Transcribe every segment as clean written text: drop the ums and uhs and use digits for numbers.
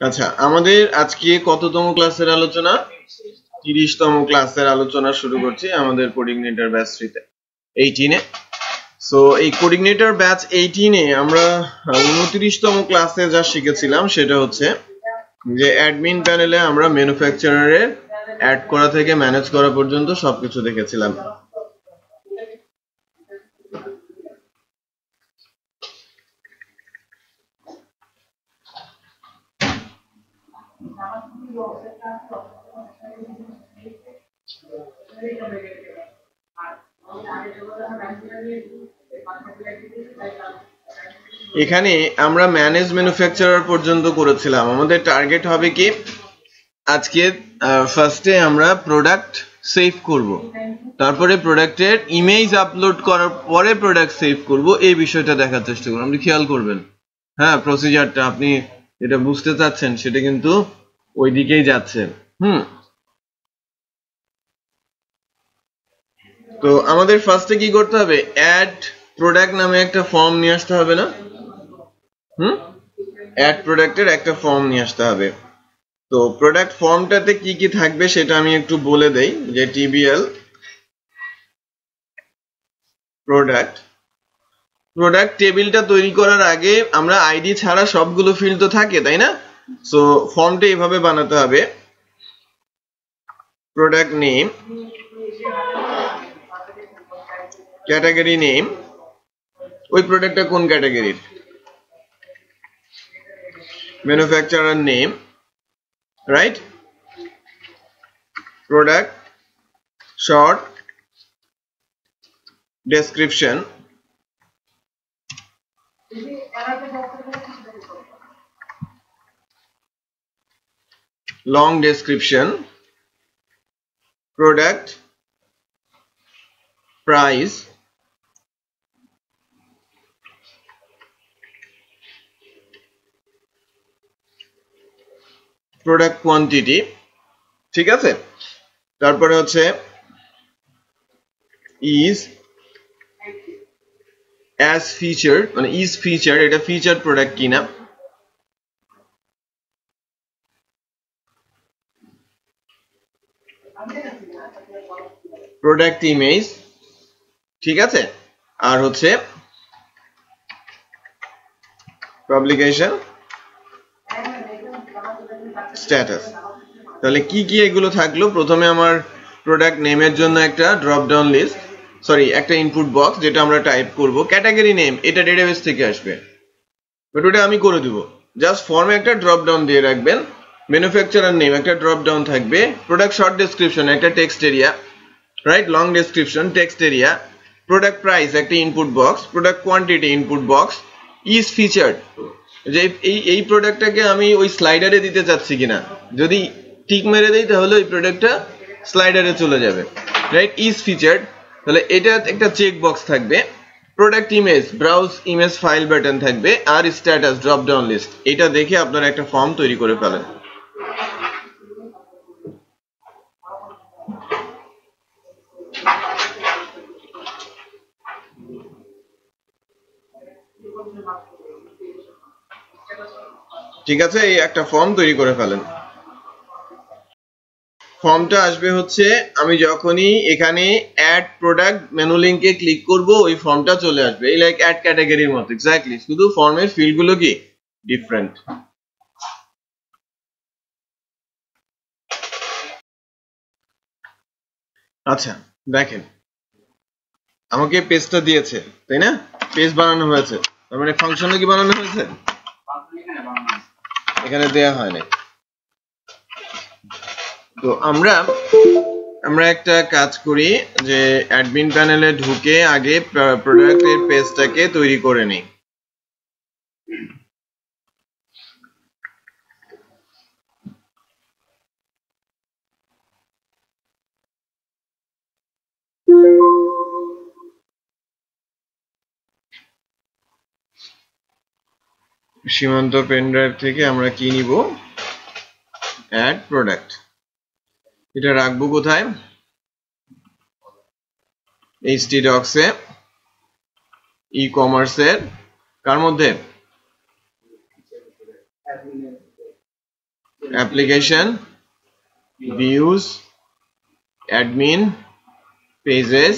আচ্ছা, আমাদের আজকে কততম ক্লাসের আলোচনা? 30তম ক্লাসের আলোচনা শুরু করছি আমাদের কোঅর্ডিনেটর ব্যাচ 18-এ। সো এই কোঅর্ডিনেটর ব্যাচ 18-এ আমরা 29তম ক্লাসে যা শিখেছিলাম সেটা হচ্ছে যে অ্যাডমিন প্যানেলে আমরা ম্যানুফ্যাকচারারের অ্যাড করা থেকে ম্যানেজ করা পর্যন্ত সবকিছু দেখেছিলাম। এখানে আমরা ম্যানেজ ম্যানুফ্যাকচারার পর্যন্ত করেছিলাম। আমাদের টার্গেট হবে কি, আজকে ফার্স্টে আমরা প্রোডাক্ট সেভ করব, তারপরে প্রোডাক্টের ইমেজ আপলোড করার পরে প্রোডাক্ট সেভ করব, এই বিষয়টা দেখার চেষ্টা করব। আপনি খেয়াল করবেন, হ্যাঁ, প্রসিজারটা আপনি যেটা বুঝতে চাচ্ছেন সেটা কিন্তু ওই দিকেই যাচ্ছে। তো আমাদের ফার্স্টে কি করতে হবে? অ্যাড প্রোডাক্ট নামে একটা ফর্ম নিয়ে আসতে হবে না? অ্যাড প্রোডাক্টের একটা ফর্ম নিয়ে আসতে হবে। তো প্রোডাক্ট ফর্মটাতে কি কি থাকবে সেটা আমি একটু বলে দেই, যে টিবিএল প্রোডাক্ট টেবিলটা তৈরি করার আগে আমরা আইডি ছাড়া সবগুলো ফিল্ড তো থাকে, তাই না? সো ফর্মটা এইভাবে বানাতে হবে: প্রোডাক্ট নেম, ক্যাটাগরি নেম, ওই প্রোডাক্টটা কোন ক্যাটাগরির, manufacturer name, right, product short description, long description, product price, product quantity, ঠিক আছে? তারপরে হচ্ছে is as featured, মানে is featured, এটা ফিচার্ড প্রোডাক্ট কিনা, প্রোডাক্ট ইমেজ, ঠিক আছে? আর হচ্ছে পাবলিকেশন স্ট্যাটাস। তাহলে কি কি এগুলো থাকলো? প্রথমে আমার প্রোডাক্ট নেমের জন্য একটা ড্রপ ডাউন লিস্ট, সরি একটা ইনপুট বক্স যেটা আমরা টাইপ করব। ক্যাটাগরি নেম এটা ডেটাবেস থেকে আসবে, বাট ওটা আমি করে দিব। জাস্ট ফর্মে একটা ড্রপ ডাউন দিয়ে রাখবেন। ম্যানুফ্যাকচারার নেম একটা ড্রপ ডাউন থাকবে। প্রোডাক্ট শর্ট ডেসক্রিপশন একটা text area, right, long description text area, product price একটা input box, product quantity input box, is featured, যে এই প্রোডাক্টটাকে আমি ওই স্লাইডারে দিতে চাচ্ছি কিনা। যদি টিক মেরে দেই তাহলে ওই প্রোডাক্টটা স্লাইডারে চলে যাবে, রাইট, ইজ ফিচার্ড, তাহলে এটা একটা চেক বক্স থাকবে। Product image browse image file button থাকবে, আর স্ট্যাটাস ড্রপ ডাউন লিস্ট। এটা দেখে আপনারা একটা ফর্ম তৈরি করে ফেলেন। ঠিক আছে, এই একটা ফর্ম তৈরি করে ফেলেন। ফর্মটা আসবে হচ্ছে, আমি যখনই এখানে অ্যাড প্রোডাক্ট মেনু লিঙ্কে ক্লিক করব ওই ফর্মটা চলে আসবে, এই লাইক অ্যাড ক্যাটাগরির মতো এক্স্যাক্টলি, শুধু ফর্মের ফিল্ড গুলো কি ডিফারেন্ট। আচ্ছা দেখেন, আমাকে পেজটা দিয়েছে, তাই না? পেজ বানানো হয়েছে, তার মানে ফাংশনও কি বানানো হয়েছে? এখানে দেয়া হয় না। তো আমরা একটা কাজ করি, যে অ্যাডমিন প্যানেলে ঢুকে আগে প্রোডাক্টের পেজটাকে তৈরি করে নিই। সীমান্ত পেন ড্রাইভ থেকে আমরা কি নিব? Add product. এটা রাখবো কোথায়? htdocs এ, ই কমার্সের কার মধ্যে? Application, views, admin, pages,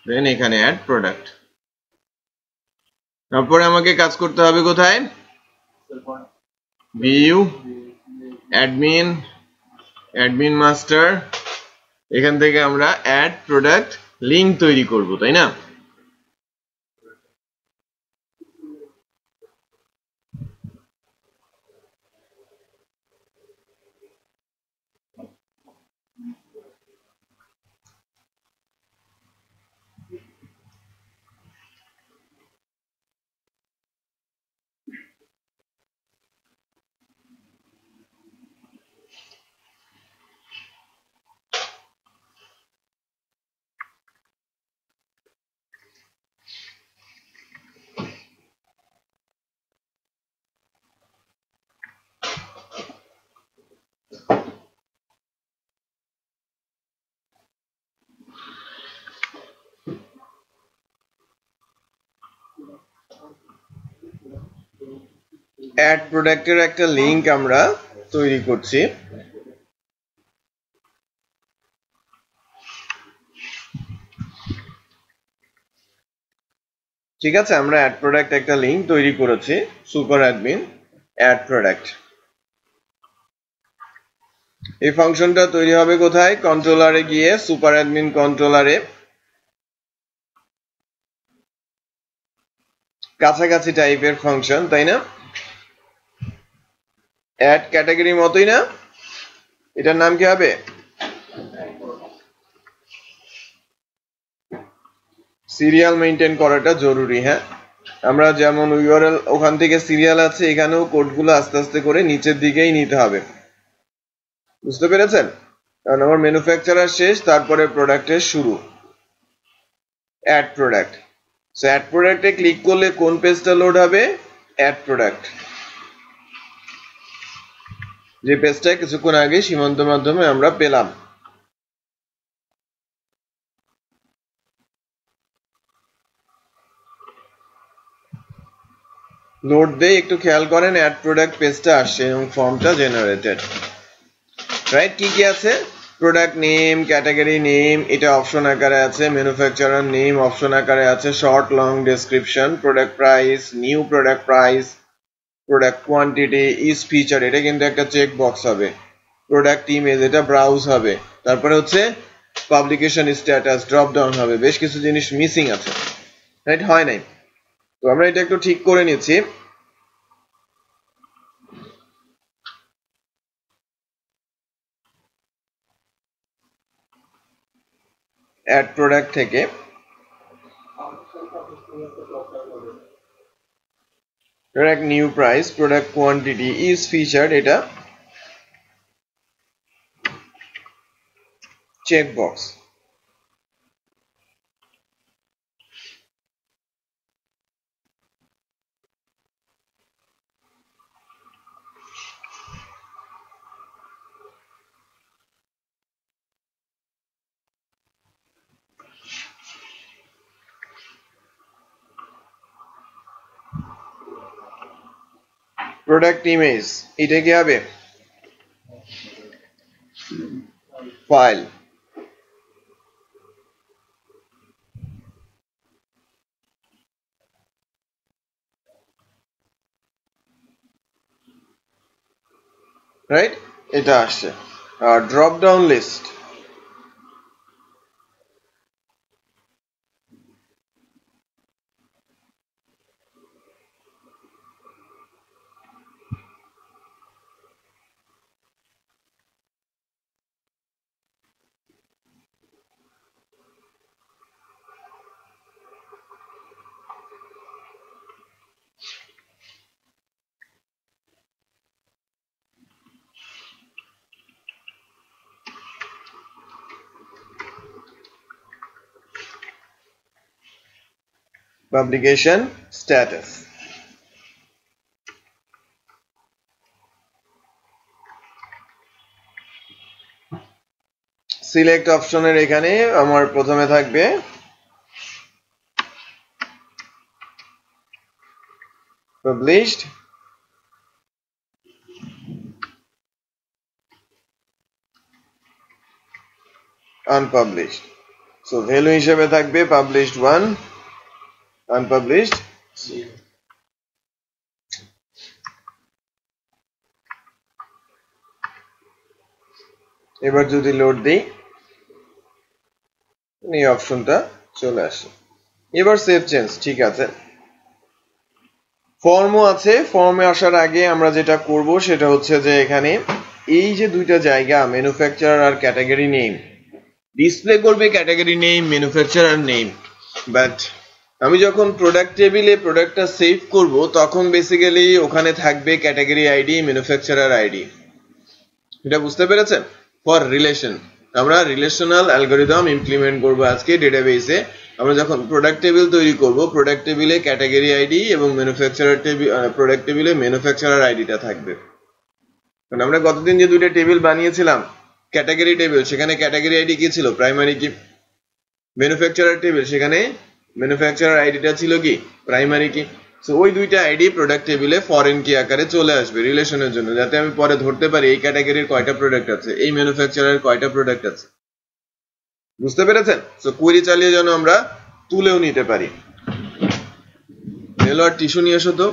then এখানে অ্যাড প্রোডাক্ট। তারপরে আমাকে কাজ করতে হবে কোথায়? ভিউ, অ্যাডমিন, অ্যাডমিন মাস্টার, এখান থেকে আমরা অ্যাড প্রোডাক্ট লিংক তৈরি করব, তাই না? অ্যাড প্রোডাক্টের একটা লিংক আমরা তৈরি করছি। ঠিক আছে, আমরা অ্যাড প্রোডাক্ট একটা লিংক তৈরি করেছি, সুপার অ্যাডমিন অ্যাড প্রোডাক্ট। এই ফাংশনটা তৈরি হবে কোথায়? কন্ট্রোলারে গিয়ে সুপার অ্যাডমিন কন্ট্রোলারে কাছাকাছি টাইপের ফাংশন, তাই না? অ্যাড ক্যাটাগরি মতোই না? এটার নাম কি হবে? সিরিয়াল মেইনটেইন করাটা জরুরি, হ্যাঁ। আমরা যেমন ইউআরএল ওখান থেকে সিরিয়াল আছে, এখানেও কোডগুলো আস্তে আস্তে করে নিচের দিকেই নিতে হবে, বুঝতে পেরেছেন? কারণ আমার ম্যানুফ্যাকচারার শেষ, তারপরে প্রোডাক্টের শুরু। অ্যাড প্রোডাক্ট, সো অ্যাড প্রোডাক্টে ক্লিক করলে কোন পেজটা লোড হবে? অ্যাড প্রোডাক্ট, যে পেজটা কিছুক্ষণ আগে সীমান্ত মাধ্যমে আমরা পেলাম। লোড দিয়ে একটু খেয়াল করেন, অ্যাড প্রোডাক্ট পেজটা আসছে এবং ফর্মটা জেনারেটেড, রাইট? কি কি আছে? প্রোডাক্ট নেম, ক্যাটাগরি নেম, এটা অপশন আকারে আছে, ম্যানুফ্যাকচারার নেম অপশন আকারে আছে, short long description, product price, new product price, product quantity, is feature, এটা কিন্তু একটা চেক বক্স হবে, প্রোডাক্ট ইমেজ, এটা ব্রাউজ হবে, তারপরে হচ্ছে পাবলিকেশন স্ট্যাটাস ড্রপ ডাউন হবে, বেশ কিছু জিনিস মিসিং আছে, রাইট? হয় নাই, তো আমরা এটা একটু ঠিক করে নিচ্ছি। অ্যাড প্রোডাক্ট থেকে product new price, product quantity, is feature, এটা চেক বক্স। প্রোডাক্ট ইমেজ, এটা কি হবে? File, right? এটা আসছে। আর drop down list, publication status, select অপশনের এখানে আমার প্রথমে থাকবে পাবলিশড, আনপাবলিশড সো ভ্যালু হিসেবে থাকবে পাবলিশড 1 আনপাবলিশড 0 এবার যদি লোড দেই এই অপশনটা চলে আসে এবার সেভ চেঞ্জ ঠিক আছে ফর্মও আছে ফর্মে আসার আগে আমরা যেটা করব সেটা হচ্ছে যে এখানে এই যে দুইটা জায়গা ম্যানুফ্যাকচারার আর ক্যাটাগরি নেম ডিসপ্লে করবে category name manufacturer name but আমি যখন প্রোডাক্ট টেবিলে প্রোডাক্টটা সেভ করব তখন বেসিক্যালি ওখানে থাকবে ক্যাটাগরি আইডি ম্যানুফ্যাকচারার আইডি এটা বুঝতে পেরেছেন ফর রিলেশন আমরা রিলেশনাল অ্যালগরিদম ইমপ্লিমেন্ট করব আজকে ডেটাবেসে আমরা যখন প্রোডাক্ট টেবিল তৈরি করব প্রোডাক্ট টেবিলে ক্যাটাগরি আইডি এবং ম্যানুফ্যাকচারার টেবিল প্রোডাক্ট টেবিলে ম্যানুফ্যাকচারার আইডিটা থাকবে কারণ আমরা গতদিন যে দুইটা টেবিল বানিয়েছিলাম ক্যাটাগরি টেবিল সেখানে ক্যাটাগরি আইডি কি ছিল প্রাইমারি কি ম্যানুফ্যাকচারার টেবিল সেখানে ম্যানুফ্যাকচারার আইডিটা ছিল কি প্রাইমারি কি সো ওই দুইটা আইডি প্রোডাক্ট টেবিলে ফরেন কি আকারে চলে আসবে রিলেশনের জন্য যাতে আমি পরে ধরতে পারি এই ক্যাটাগরির কয়টা প্রোডাক্ট আছে এই ম্যানুফ্যাকচারার কয়টা প্রোডাক্ট আছে বুঝতে পেরেছেন সো কোয়েরি চালিয়ে যেন আমরা তুলেও নিতে পারি এলো আর টিস্যু নিয়ে এসো তো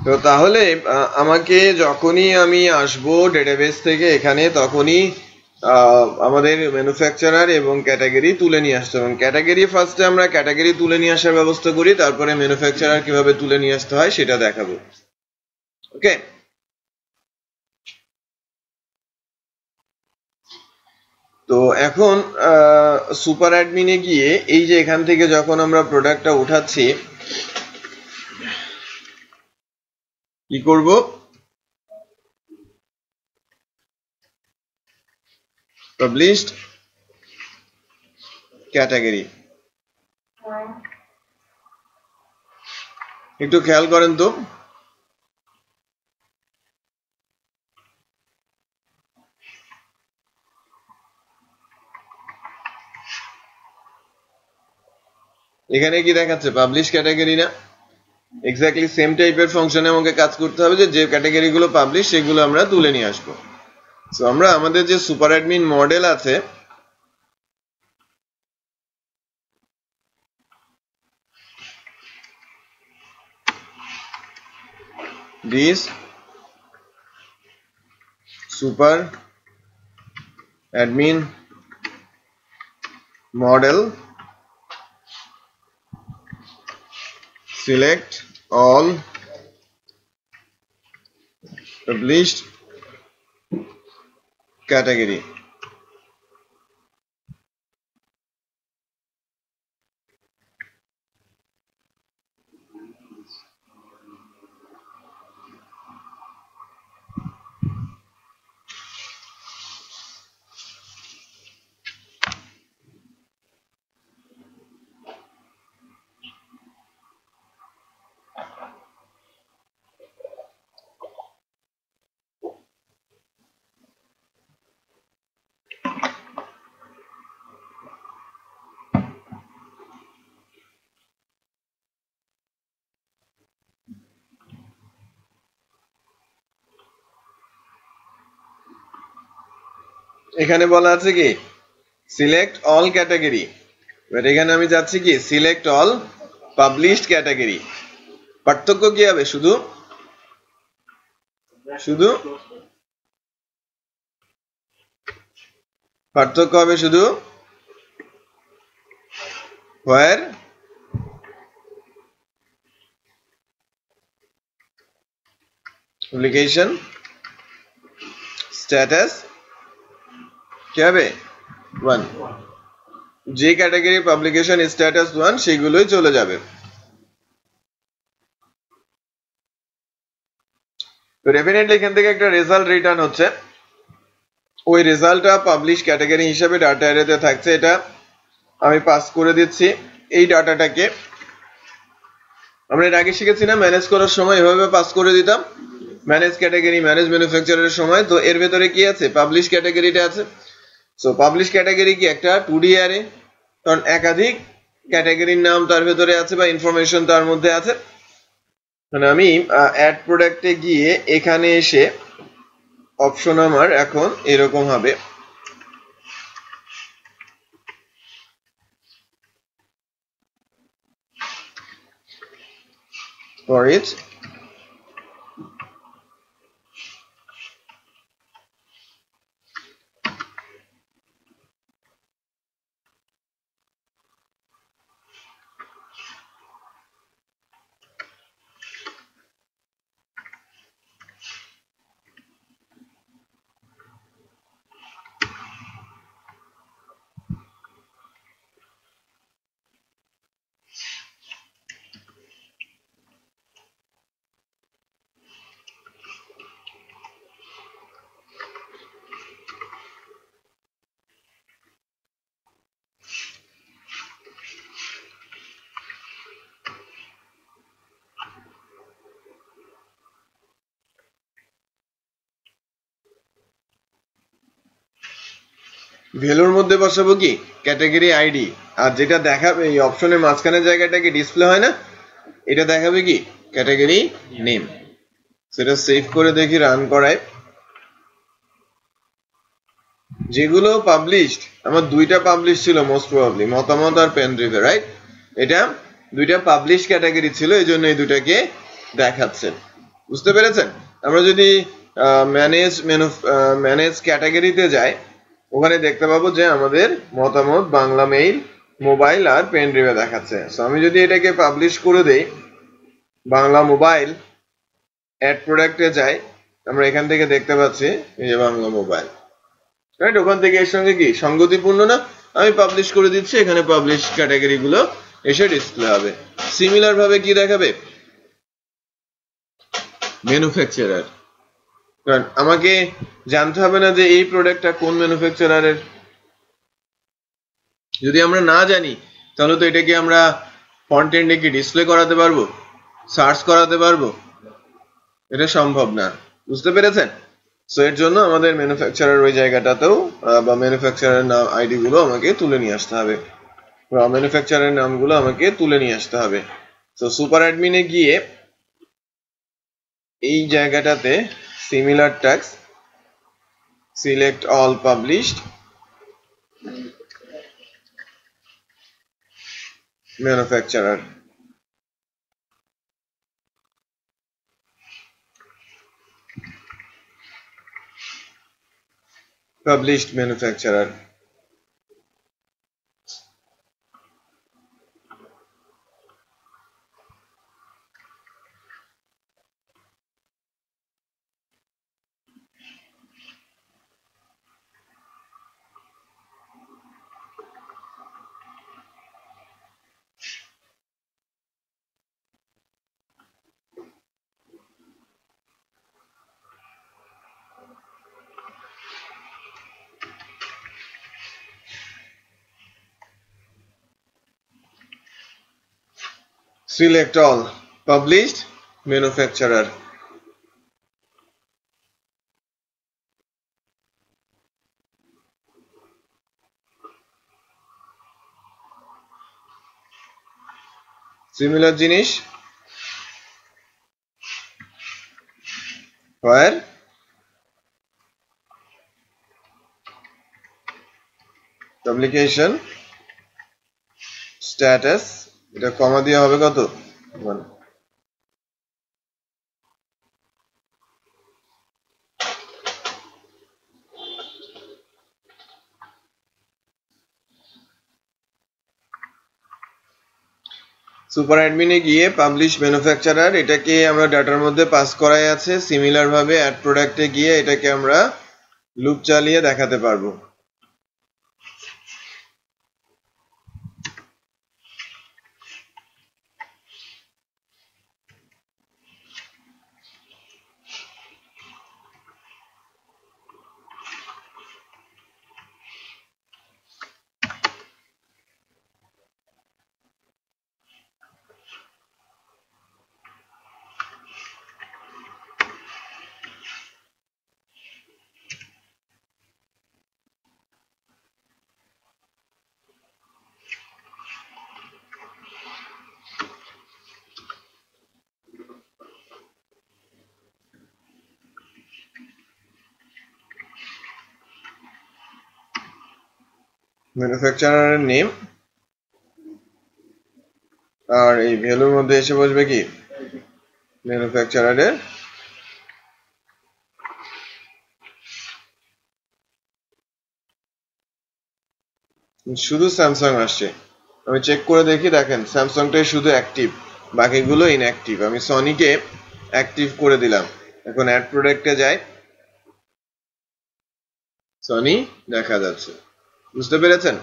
তো তাহলে আমাকে যখনই আমি আসবো ডেটাবেস থেকে এখানে তখনই আমাদের ম্যানুফ্যাকচারার এবং ক্যাটাগরি তুলে নিয়ে আসতে হবে ক্যাটাগরি ফার্স্টে আমরা ক্যাটাগরি তুলে নিয়ে আসার ব্যবস্থা করি তারপরে ম্যানুফ্যাকচারার কিভাবে তুলে নিয়ে আসতে হয় সেটা দেখাবো ওকে তো এখন সুপার অ্যাডমিনে গিয়ে এই যে এখান থেকে যখন আমরা প্রোডাক্টটা উঠাচ্ছি কি করব পাবলিশড ক্যাটাগরি একটু খেয়াল করেন তো এখানে কি দেখাচ্ছে পাবলিশ ক্যাটাগরি না এক্স্যাক্টলি সেম টাইপের ফাংশনে আমাকে কাজ করতে হবে যে ক্যাটাগরি গুলো পাবলিশ সেগুলো আমরা তুলে নিয়ে আসবো সো আমরা আমাদের যে সুপার অ্যাডমিন মডেল আছে this super admin model select all published category এখানে বলা আছে কি সিলেক্ট অল ক্যাটাগরি বাট এখানে আমি যাচ্ছি কি সিলেক্ট অল পাবলিশড ক্যাটাগরি পার্থক্য কি হবে শুধু শুধু পার্থক্য হবে শুধু where publication status কি হবে 1 যে ক্যাটাগরি পাবলিকেশন স্ট্যাটাস 1 সেগুলোই চলে যাবে তো ডেফিনেটলি এখান থেকে একটা রেজাল্ট রিটার্ন হচ্ছে ওই রেজাল্টটা পাবলিশ ক্যাটাগরি হিসেবে ডাটা অ্যারেতে থাকছে এটা আমি পাস করে দিচ্ছি এই ডাটাটাকে। আমরা এর আগে শিখেছি না ম্যানেজ করার সময় এভাবে পাস করে দিতাম, ম্যানেজ ক্যাটাগরি ম্যানেজ ম্যানুফ্যাকচারের সময়। তো এর ভেতরে কি আছে, পাবলিশ ক্যাটাগরিটা আছে। সো পাবলিশ ক্যাটাগরি কি একটা 2D অ্যারে, কারণ একাধিক ক্যাটাগরির নাম তার ভেতরে আছে বা ইনফরমেশন তার মধ্যে আছে। মানে আমি অ্যাড প্রোডাক্টে গিয়ে এখানে এসে অপশন আমার এখন এরকম হবে, for each ভ্যালুর মধ্যে বসাবো কি ক্যাটাগরি আইডি, আর যেটা দেখাবে এই অপশনের মাঝখানের জায়গাটাকে ডিসপ্লে হয় না, এটা দেখাবে কি ক্যাটাগরি নেম। সেটা সেভ করে দেখি রান করায়। যেগুলো পাবলিশড, আমার দুইটা পাবলিশ ছিল মোস্ট প্রবাবলি, মতামত আর পেন ড্রাইভে, রাইট? এটা দুইটা পাবলিশ ক্যাটাগরি ছিল, এই জন্য এই দুটাকে দেখাচ্ছে। বুঝতে পেরেছেন? আমরা যদি ম্যানেজ ক্যাটাগরিতে যাই, ওখানে দেখতে পাবো যে আমাদের মতামত, বাংলা মেইল, মোবাইল আর পেন ড্রাইভে দেখাচ্ছে। সো আমি যদি এটাকে পাবলিশ করে দেই, বাংলা মোবাইল, অ্যাড প্রোডাক্টে যাই, আমরা এখান থেকে দেখতে পাচ্ছি এই যে বাংলা মোবাইল, রাইট? ওখান থেকে এর সঙ্গে কি সঙ্গতিপূর্ণ না? আমি পাবলিশ করে দিচ্ছি, এখানে পাবলিশ ক্যাটাগরি গুলো এসে ডিসপ্লে হবে। সিমিলার ভাবে কি দেখাবে ম্যানুফ্যাকচারার, কারণ আমাকে জানতে হবে না যে এই প্রোডাক্টটা কোন ম্যানুফ্যাকচারারের। যদি আমরা না জানি তাহলে তো এটাকে আমরা ফন্ট এন্ডে কি ডিসপ্লে করাতে পারবো, সার্চ করাতে পারবো? এটা সম্ভব না। বুঝতে পেরেছেন? সো এর জন্য আমাদের ম্যানুফ্যাকচারার ওই জায়গাটাতেও বা ম্যানুফ্যাকচারার নাম আইডি গুলো আমাকে তুলে নিয়ে আসতে হবে, বা ম্যানুফ্যাকচারার নামগুলো আমাকে তুলে নিয়ে আসতে হবে। তো সুপার অ্যাডমিনে গিয়ে এই জায়গাটাতে similar tax, select all published manufacturer, published manufacturer. Select all published manufacturer. Similar জিনিস where publication status, এটা কমা দিয়ে হবে কত, 1। সুপার অ্যাডমিনে গিয়ে পাবলিশ ম্যানুফ্যাকচারার, এটাকে আমরা ডাটার মধ্যে পাস করাই আছে। সিমিলার ভাবে অ্যাড প্রোডাক্টে গিয়ে এটাকে আমরা লুপ চালিয়ে দেখাতে পারবো। ম্যানুফ্যাকচারারের নেম আর এই ভ্যালুর মধ্যে এসে বসবে কি ম্যানুফ্যাকচারারের শুধু স্যামসাং আসছে। আমি চেক করে দেখি, দেখেন স্যামসাংটাই শুধু অ্যাক্টিভ, বাকিগুলো ইনঅ্যাক্টিভ। আমি সনিকে অ্যাক্টিভ করে দিলাম। এখন অ্যাড প্রোডাক্টে যাই, সনি দেখা যাচ্ছে। বুঝতে পেরেছেন?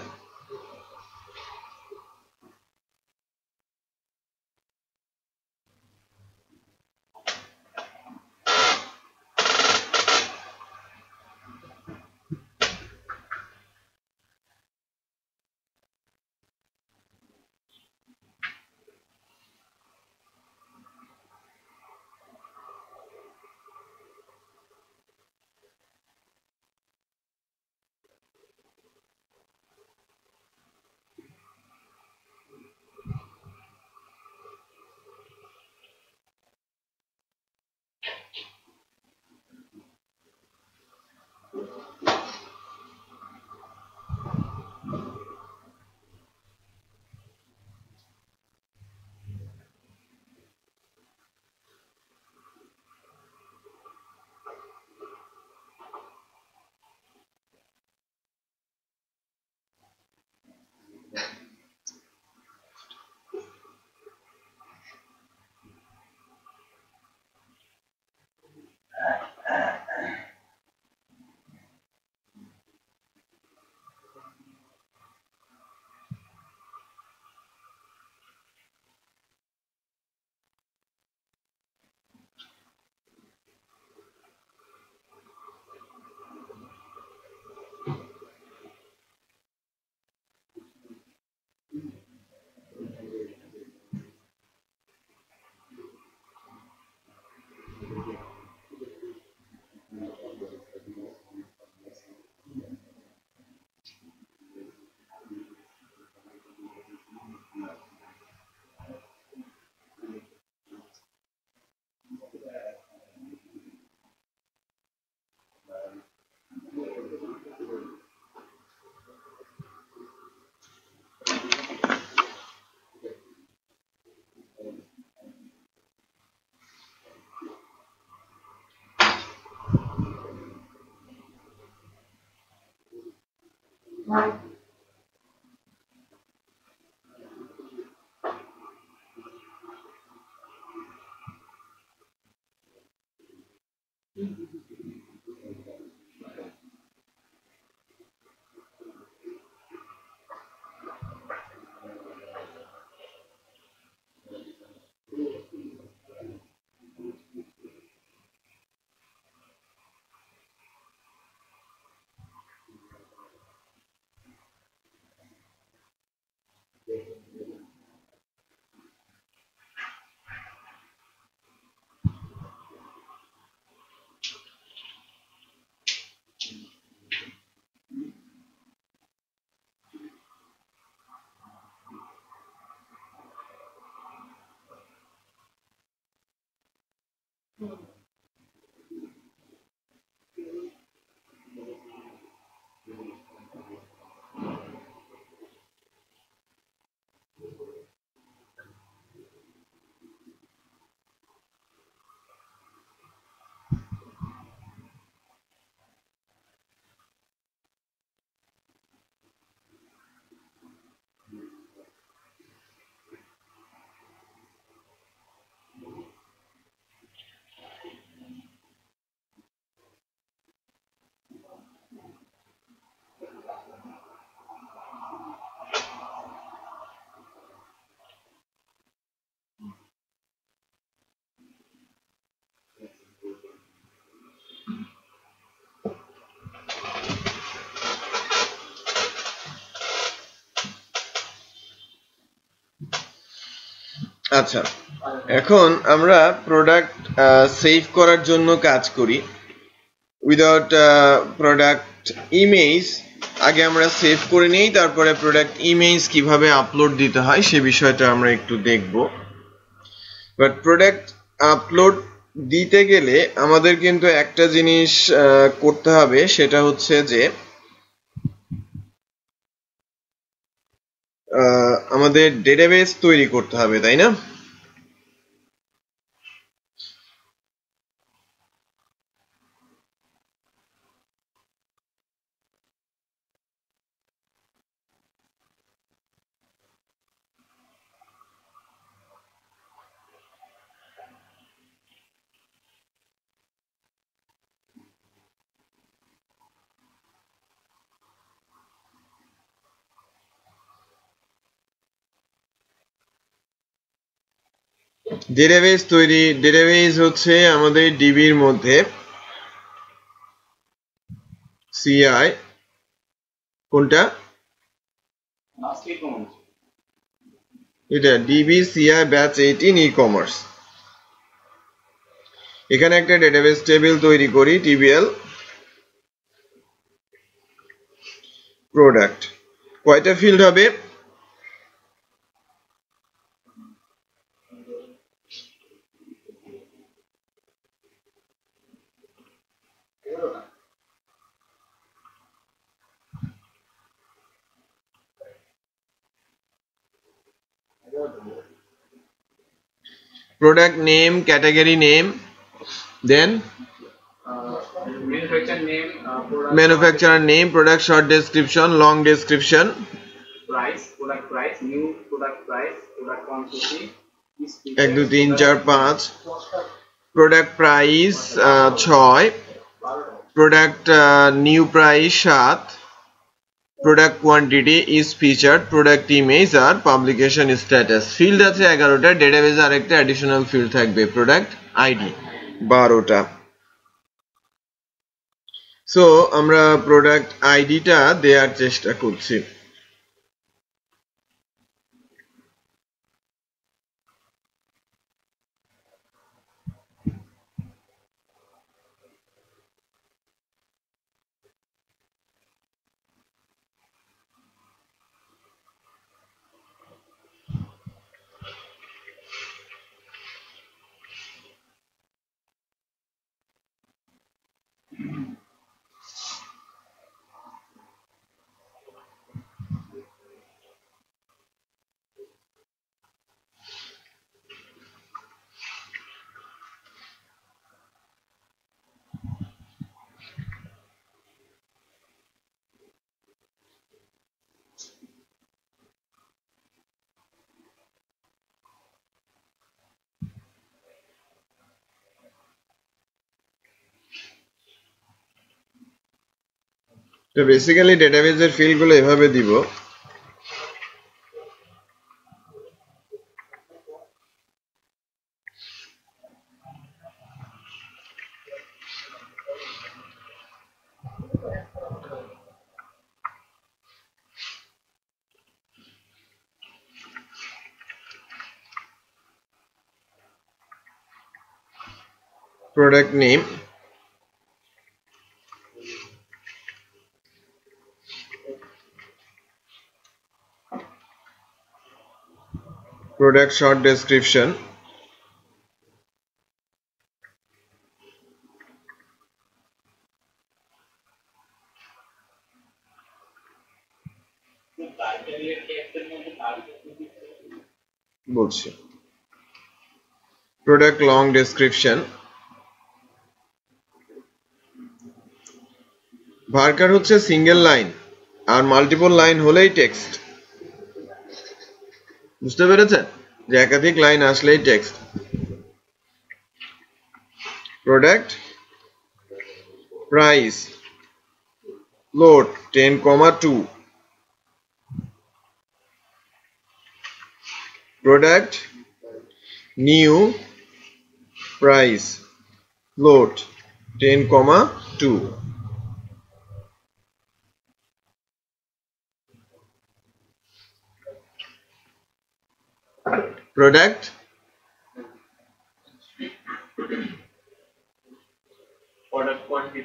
আচ্ছা, এখন আমরা প্রোডাক্ট সেভ করার জন্য কাজ করি উইদাউট প্রোডাক্ট ইমেজ। আগে আমরা সেভ করে নিই, তারপরে প্রোডাক্ট ইমেজ কিভাবে আপলোড দিতে হয় সে বিষয়টা আমরা একটু দেখব। বাট প্রোডাক্ট আপলোড দিতে গেলে আমাদের কিন্তু একটা জিনিস করতে হবে, সেটা হচ্ছে যে আমাদের ডেটাবেস তৈরি করতে হবে, তাই না? ডেটাবেস হচ্ছে আমাদের ডিবির মধ্যে সিআই কোনটা, এটা DB CI batch 18 e commerce. এখানে একটা ডেটাবেস টেবিল তৈরি করি, টিবিএল প্রোডাক্ট। কয়টা ফিল্ড হবে? Product name, category name, then manufacturer name, product short description, long description, price, product price, new product price, product quantity, 1 2 3 4 5, product price 6, product new price 7, product quantity is featured, product image আর publication status। field আছে 11টা, database আর একটা additional field থাকবে product id 12টা। So আমরা product আইডিটা দেওয়ার চেষ্টা করছি। তো বেসিক্যালি ডেটাবেজের ফিল্ডগুলো এভাবে দিব। Product name, product short description, বলছি product long description। ভার্কার হচ্ছে সিঙ্গেল লাইন আর মাল্টিপল লাইন হলেই টেক্সট। বুঝতে পেরেছেন যে একাধিক লাইন আসলেই text. Product price load 10,2, product new price load 10,2, product product quantity,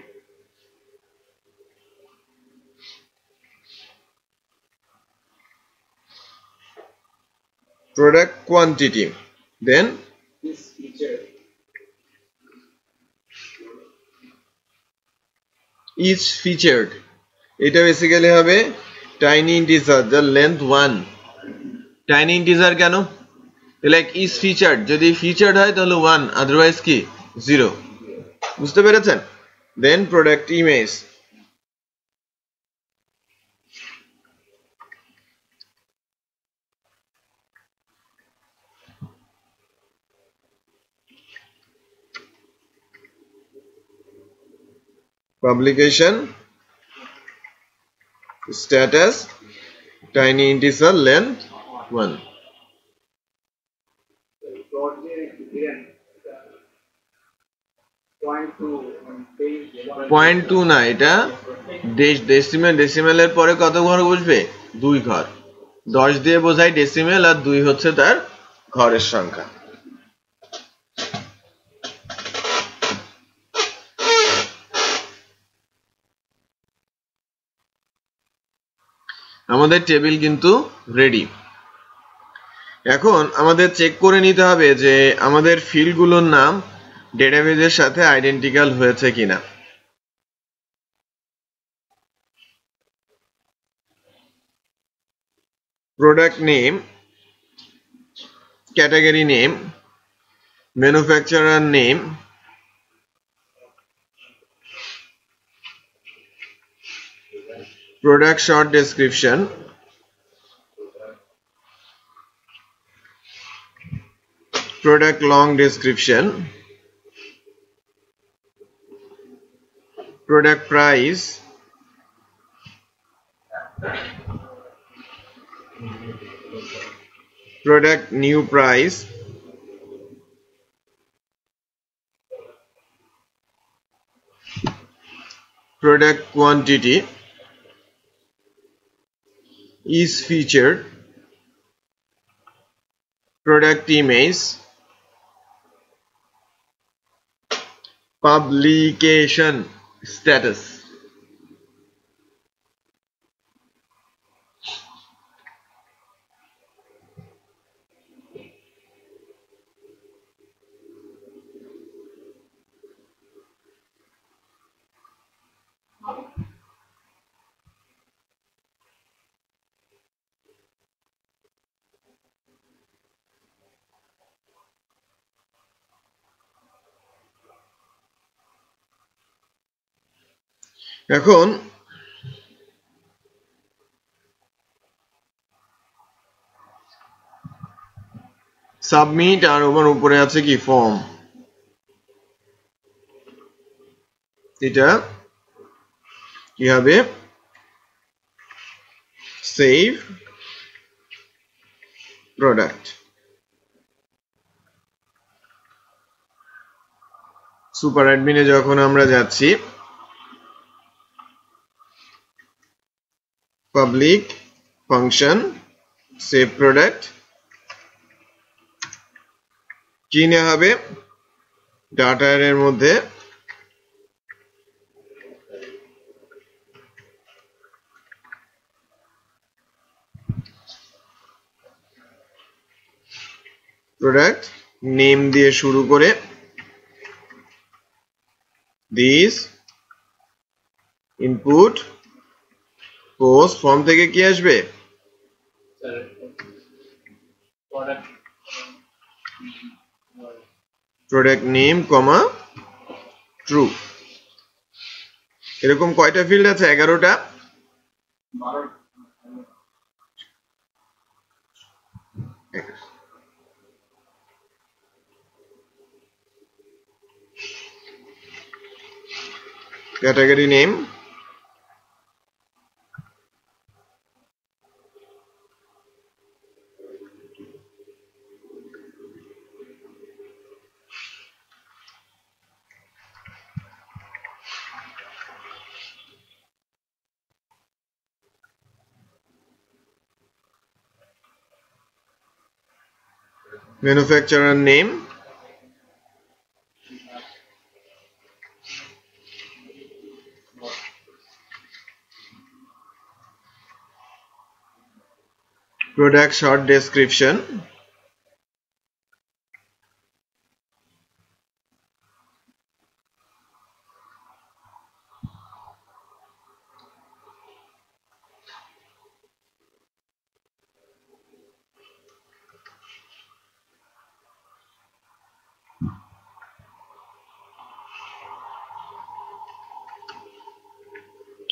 product quantity, then is featured, each featured। এটা basically হবে টাইনি ইন্টিজার যার লেন্থ 1, টাইনি ইন্টিজার কেন? লাইক ইজ ফিচার্ড, যদি ফিচার্ড হয় তাহলে 1, আদারওয়াইজ কি 0। বুঝতে পেরেছেন? Then product image, publication status tiny integer length 1। dot দিয়ে পয়েন্ট টু না, এটা ডেসিমেলের পরে কত ঘর বসবে? 2 ঘর। 10 দিয়ে বোঝায় ডেসিমেল, আর 2 হচ্ছে তার ঘরের সংখ্যা। আমাদের টেবিল কিন্তু রেডি। এখন আমাদের চেক করে নিতে হবে যে আমাদের ফিল্ডগুলোর নাম ডেটাবেজের সাথে আইডেন্টিক্যাল হয়েছে কিনা। Product name, category name, manufacturer name, product short description, product long description, product price, product new price, product quantity, is featured, product image, publication status। এখন সাবমিট, আর ওর উপরে আছে কি ফর্ম। এটা কি হবে? Save product. সুপার অ্যাডমিনে যখন আমরা যাচ্ছি, পাবলিক ফাংশন সেভ প্রোডাক্ট, কি নেওয়া হবে? ডাটা এর মধ্যে প্রোডাক্ট নেম দিয়ে শুরু করে দিস ইনপুট পোস্ট, ফর্ম থেকে কি আসবে? Product name comma true. এরকম কয়টা ফিল্ড আছে? 11টা। Category name, manufacturer name, product short description,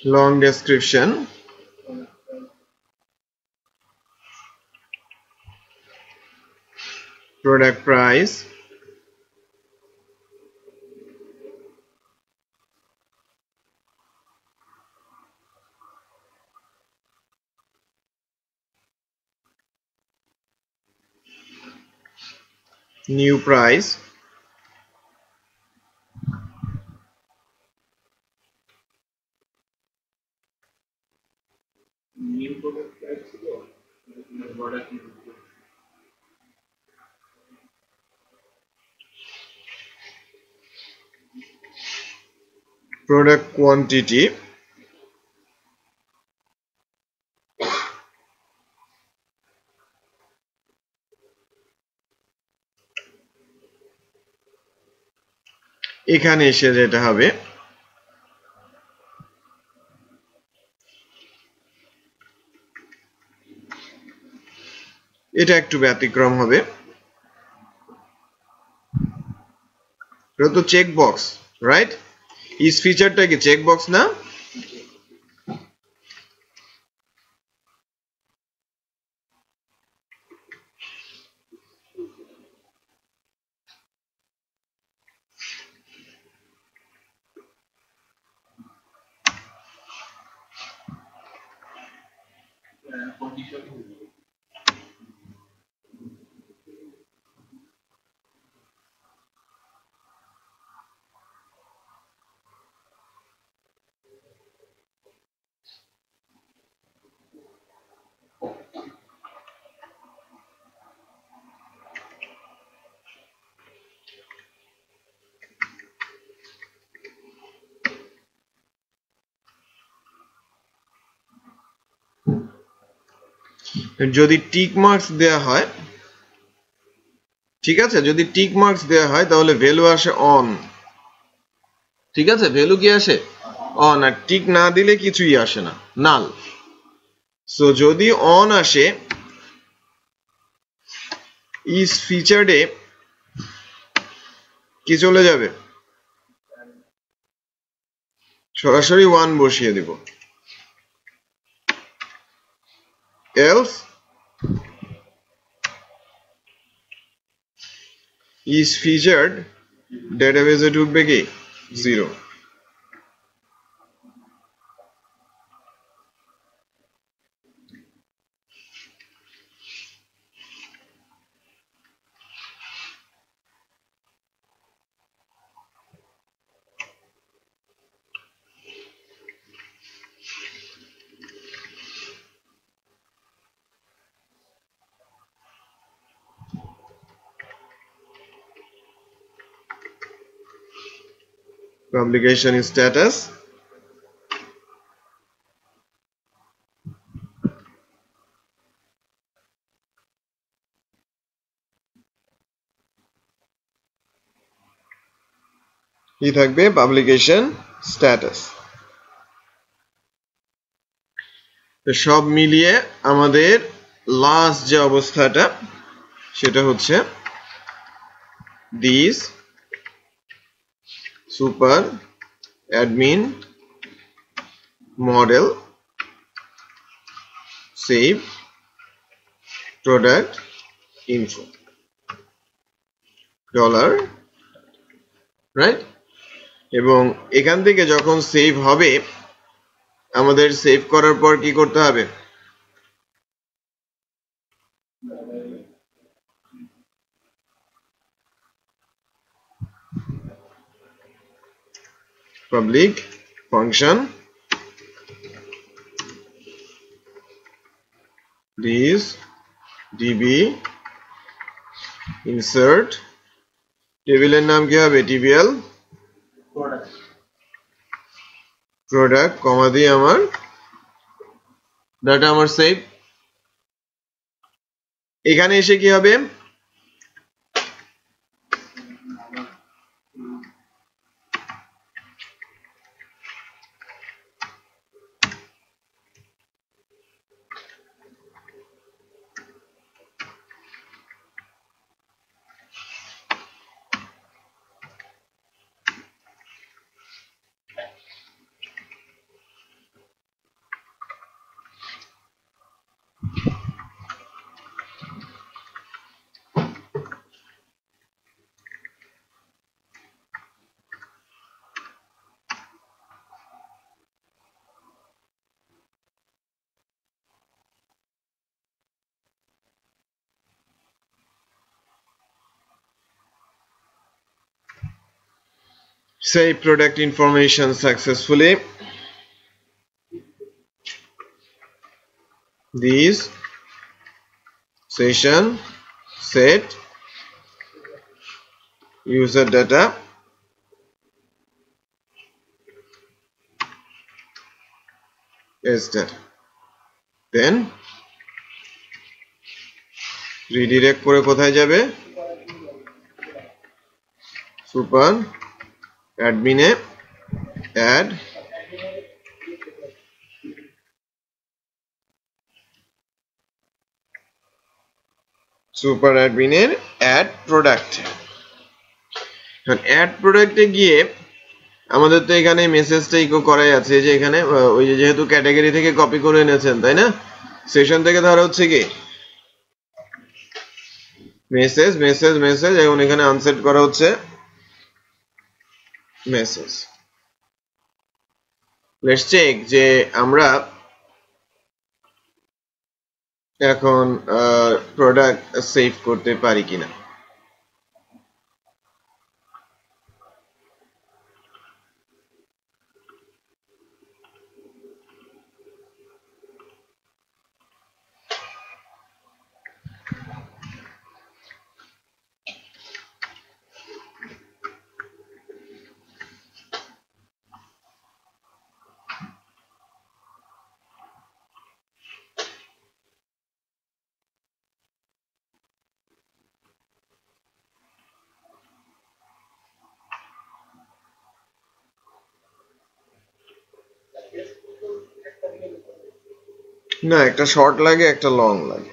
long description, product price, new price, new product price ছিল product product quantity, এখানে এসে যেটা হবে এটা একটু ব্যতিক্রম হবে, এটা তো চেক বক্স, রাইট? ইজ ফিচারটা কি চেক বক্স না? condition যদি টিক মার্কস দেয়া হয়, ঠিক আছে, যদি টিক মার্কস দেয়া হয় তাহলে ভ্যালু আসে অন, ঠিক আছে, ভ্যালু কি আসে অন, আর টিক না দিলে কিছুই আসে না, নাল। সো যদি অন আসে ইজ ফিচারডে কি চলে যাবে, সরাসরি 1 বসিয়ে দিব, এলস ইজ ফিচার্ড ডেটাবেজে ঢুকবে কি 0। Publication status, কি থাকবে পাবলিকেশন স্ট্যাটাস। তো সব মিলিয়ে আমাদের লাস্ট যে অবস্থাটা সেটা হচ্ছে this super admin model save product info dollar, right? এবং এখান থেকে যখন সেভ হবে আমাদের সেভ করার পর কি করতে হবে, public function this db insert টেবিলের নাম কি হবে tbl product প্রোডাক্ট কমা দিয়ে আমার ডাটা আমার সেভ। এখানে এসে কি হবে, save product information successfully. This session set user data as data. Then redirect করে কোথায় যাবে? Super admin এ add super admin এর add product. এখন add product এ গিয়ে আমাদের তো এখানে মেসেজটা ইকো করাই আছে যে এখানে ওই যে যেহেতু ক্যাটাগরি থেকে কপি করে এনেছেন তাই না, সেশন থেকে ধরা হচ্ছে কি মেসেজ মেসেজ মেসেজ, এখন এখানে আনসেট করা হচ্ছে মেসেজ। লেটস চেক যে আমরা এখন প্রোডাক্ট সেভ করতে পারি কিনা। না, একটা শর্ট লাগে একটা লং লাগে।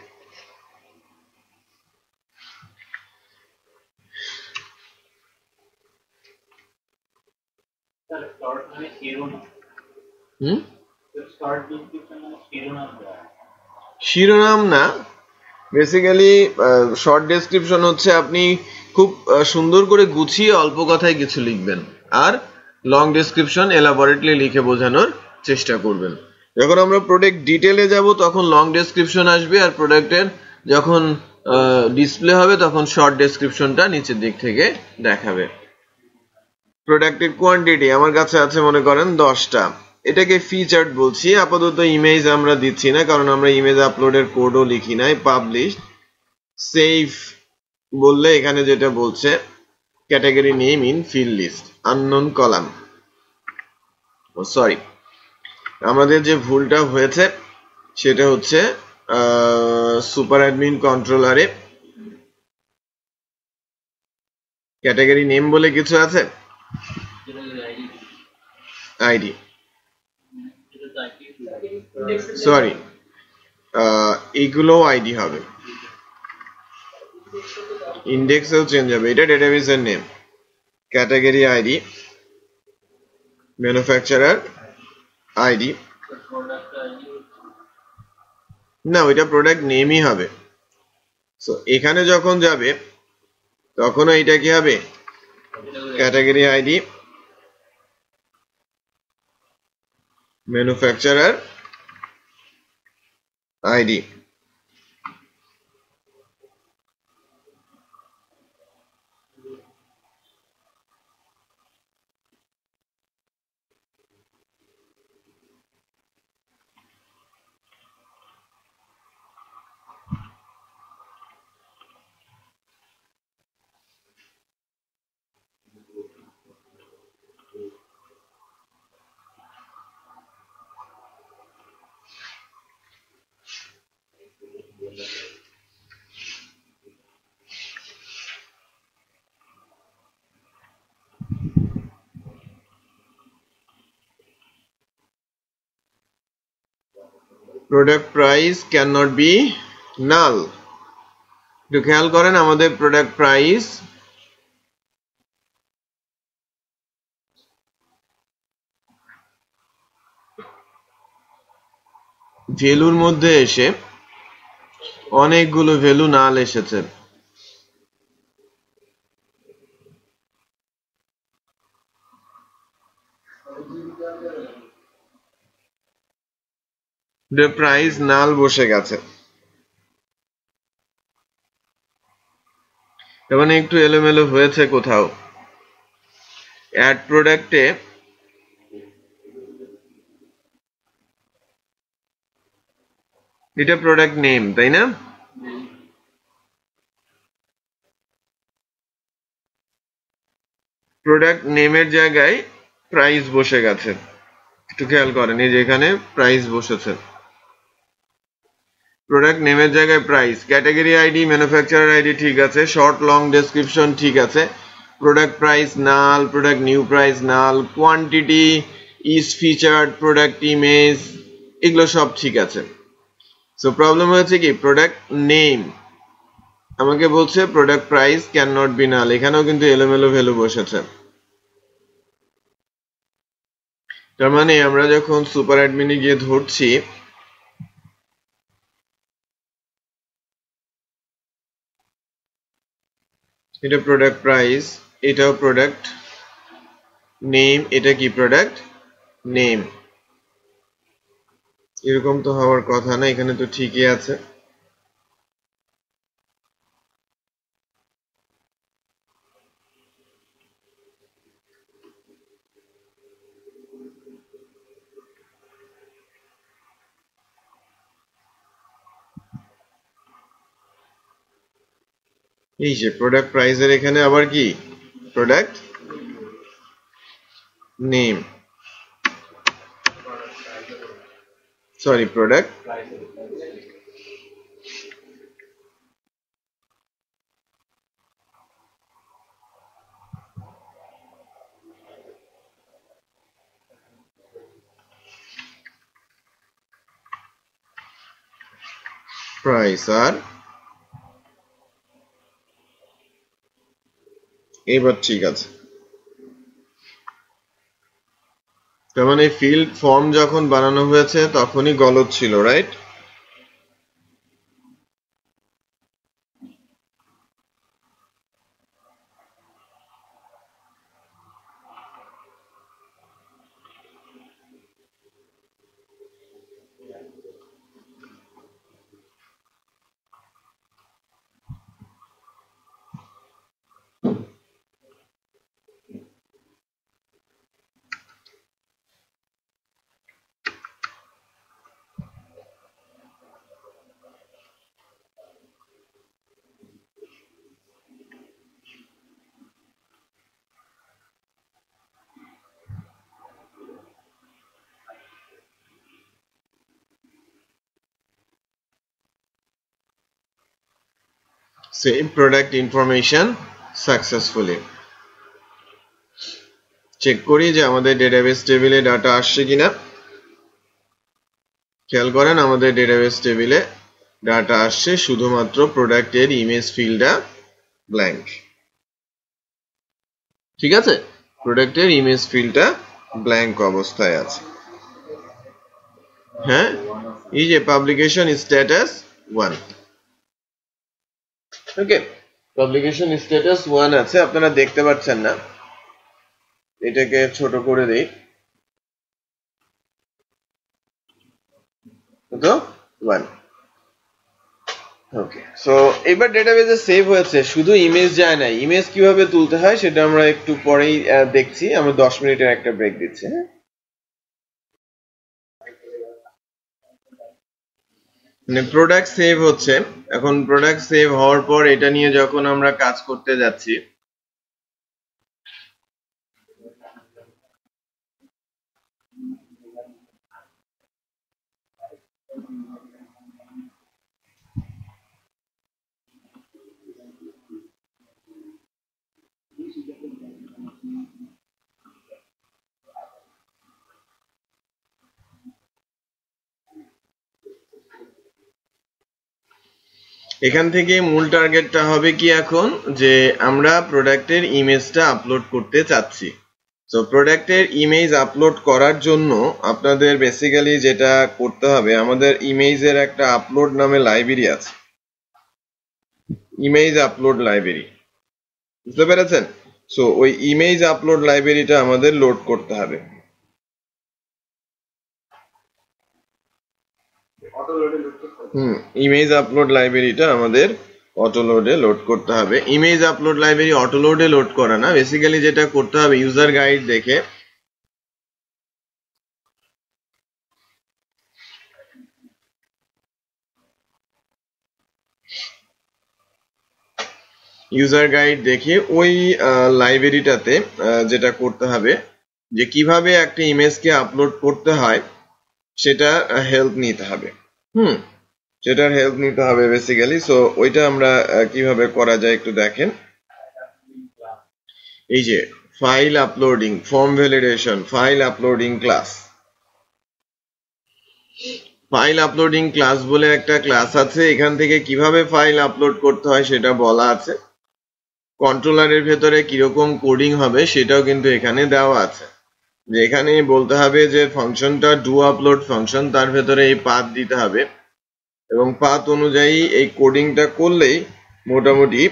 শিরোনাম না, বেসিক্যালি শর্ট ডেসক্রিপশন হচ্ছে আপনি খুব সুন্দর করে গুছিয়ে অল্প কথায় কিছু লিখবেন, আর লং ডেসক্রিপশন এলাবোরেটলি লিখে বোঝানোর চেষ্টা করবেন। যখন আমরা প্রোডাক্ট ডিটেলে যাব তখন লং ডেসক্রিপশন আসবে, আর প্রোডাক্টের যখন ডিসপ্লে হবে তখন শর্ট ডেসক্রিপশনটা নিচের দিক থেকে দেখাবে। প্রোডাক্টের কোয়ান্টিটি আমার কাছে আছে মনে করেন 10টা, এটাকে ফিচার্ড বলছি। আপাতত ইমেজ আমরা দিচ্ছি না, কারণ আমরা ইমেজ আপলোডের কোডও লিখি নাই। পাবলিশ সেভ বললে এখানে যেটা বলছে category name in field list unknown column. Sorry, আমাদের যে ভুলটা হয়েছে সেটা হচ্ছে সুপার অ্যাডমিন কন্ট্রোলারে ক্যাটাগরি নেম বলে কিছু আছে, আইডি, সরি এইগুলো আইডি হবে, ইন্ডেক্সেও চেঞ্জ হবে। এটা ডেটাবেসের name, category ID, manufacturer ID, না ওইটা প্রোডাক্ট নেমই হবে। সো এখানে যখন যাবে তখন এইটা কি হবে, category ID, manufacturer ID. Product price can not be null. একটু খেয়াল করেন আমাদের প্রোডাক্ট প্রাইস ভ্যালুর মধ্যে এসে অনেকগুলো ভ্যালু নাল এসেছে। প্রাইস নাল বসে গেছে, মানে একটু এলোমেলো হয়েছে কোথাও। অ্যাড প্রোডাক্টে এটা প্রোডাক্ট নেম, তাই না? প্রোডাক্ট নেমের জায়গায় প্রাইস বসে গেছে, একটু খেয়াল করেন, এই যে এখানে প্রাইস বসেছে। প্রোডাক্ট নেমের জায়গায় price, category ID, manufacturer ID ঠিক আছে, শর্ট লং ডেসক্রিপশন ঠিক আছে, product price null, product new price null, quantity is featured, product image, এগুলো সব ঠিক আছে। সো প্রবলেম হচ্ছে কি, প্রোডাক্ট নেম আমাকে বলছে product price can not be null, এখানেও কিন্তু এলোমেলো ভ্যালু বসেছে। তার মানে আমরা যখন সুপার অ্যাডমিনে গিয়ে ধরছি, এটা প্রোডাক্ট প্রাইস, এটাও প্রোডাক্ট নেম, এটা কি প্রোডাক্ট নেম, এরকম তো হওয়ার কথা না, এখানে তো ঠিকই আছে। এই যে প্রোডাক্ট প্রাইসের এখানে আবার কি product name, sorry product price. আর এইবার ঠিক আছে। তার মানে ফিল্ড ফর্ম যখন বানানো হয়েছে তখনই গলদ ছিল, right? Save product information successfully. Check করি যে আমাদের ডেটাবেস টেবিলে ডাটা আসছে কিনা। খেয়াল করেন আমাদের ডেটাবেস টেবিলে ডাটা আসছে, শুধুমাত্র প্রোডাক্টের ইমেজ ফিল্ডটা ব্ল্যাঙ্ক। ঠিক আছে, প্রোডাক্টের ইমেজ ফিল্ডটা ব্ল্যাঙ্ক অবস্থায় আছে। হ্যাঁ, এই যে পাবলিকেশন স্ট্যাটাস 1, ওকে, পাবলিকেশন স্ট্যাটাস 1 আছে, আপনারা দেখতে পাচ্ছেন না, এটাকে ছোট করে দেই, তো 1। ওকে, সো এবার ডেটাবেসে সেভ হয়েছে, শুধু ইমেজ যায় না। ইমেজ কিভাবে তুলতে হয় সেটা আমরা একটু পরেই দেখছি, আমরা 10 মিনিটের একটা ব্রেক দিচ্ছি। হ্যাঁ, মানে প্রোডাক্ট সেভ হচ্ছে, এখন প্রোডাক্ট সেভ হওয়ার পর এটা নিয়ে যখন আমরা কাজ করতে যাচ্ছি, এখান থেকে মূল টার্গেটটা হবে কি এখন, যে আমরা প্রোডাক্টের ইমেজটা আপলোড করতে চাচ্ছি। সো প্রোডাক্টের ইমেজ আপলোড করার জন্য আপনাদের বেসিক্যালি যেটা করতে হবে, আমাদের ইমেজের একটা আপলোড নামে লাইব্রেরি আছে, ইমেজ আপলোড লাইব্রেরি, বুঝতে পেরেছেন? সো ওই ইমেজ আপলোড লাইব্রেরিটা আমাদের লোড করতে হবে। ইমেজ আপলোড লাইব্রেরিটা আমাদের অটো লোডে লোড করতে হবে। ইমেজ আপলোড লাইব্রেরি অটো লোডে লোড করা না, বেসিক্যালি যেটা করতে হবে ইউজার গাইড দেখে ওই লাইব্রেরিটাতে যেটা করতে হবে যে কিভাবে একটা ইমেজকে আপলোড করতে হয় সেটা হেল্প নিতে হবে। সেটার হেল্প নিতে হবে বেসিক্যালি। সো ওইটা আমরা কিভাবে করা যায় একটু দেখেন। এই যে file uploading, form validation, file uploading class. File uploading class বলে একটা ক্লাস আছে, এখান থেকে কিভাবে ফাইল আপলোড করতে হয় সেটা বলা আছে। কন্ট্রোলারের ভেতরে কিরকম কোডিং হবে সেটাও কিন্তু এখানে দেওয়া আছে। যে এখানে বলতে হবে যে ফাংশনটা ডু আপলোড ফাংশন, তার ভেতরে এই পাথ দিতে হবে এবং পাথ অনুযায়ী এই কোডিংটা করলেই মোটামুটি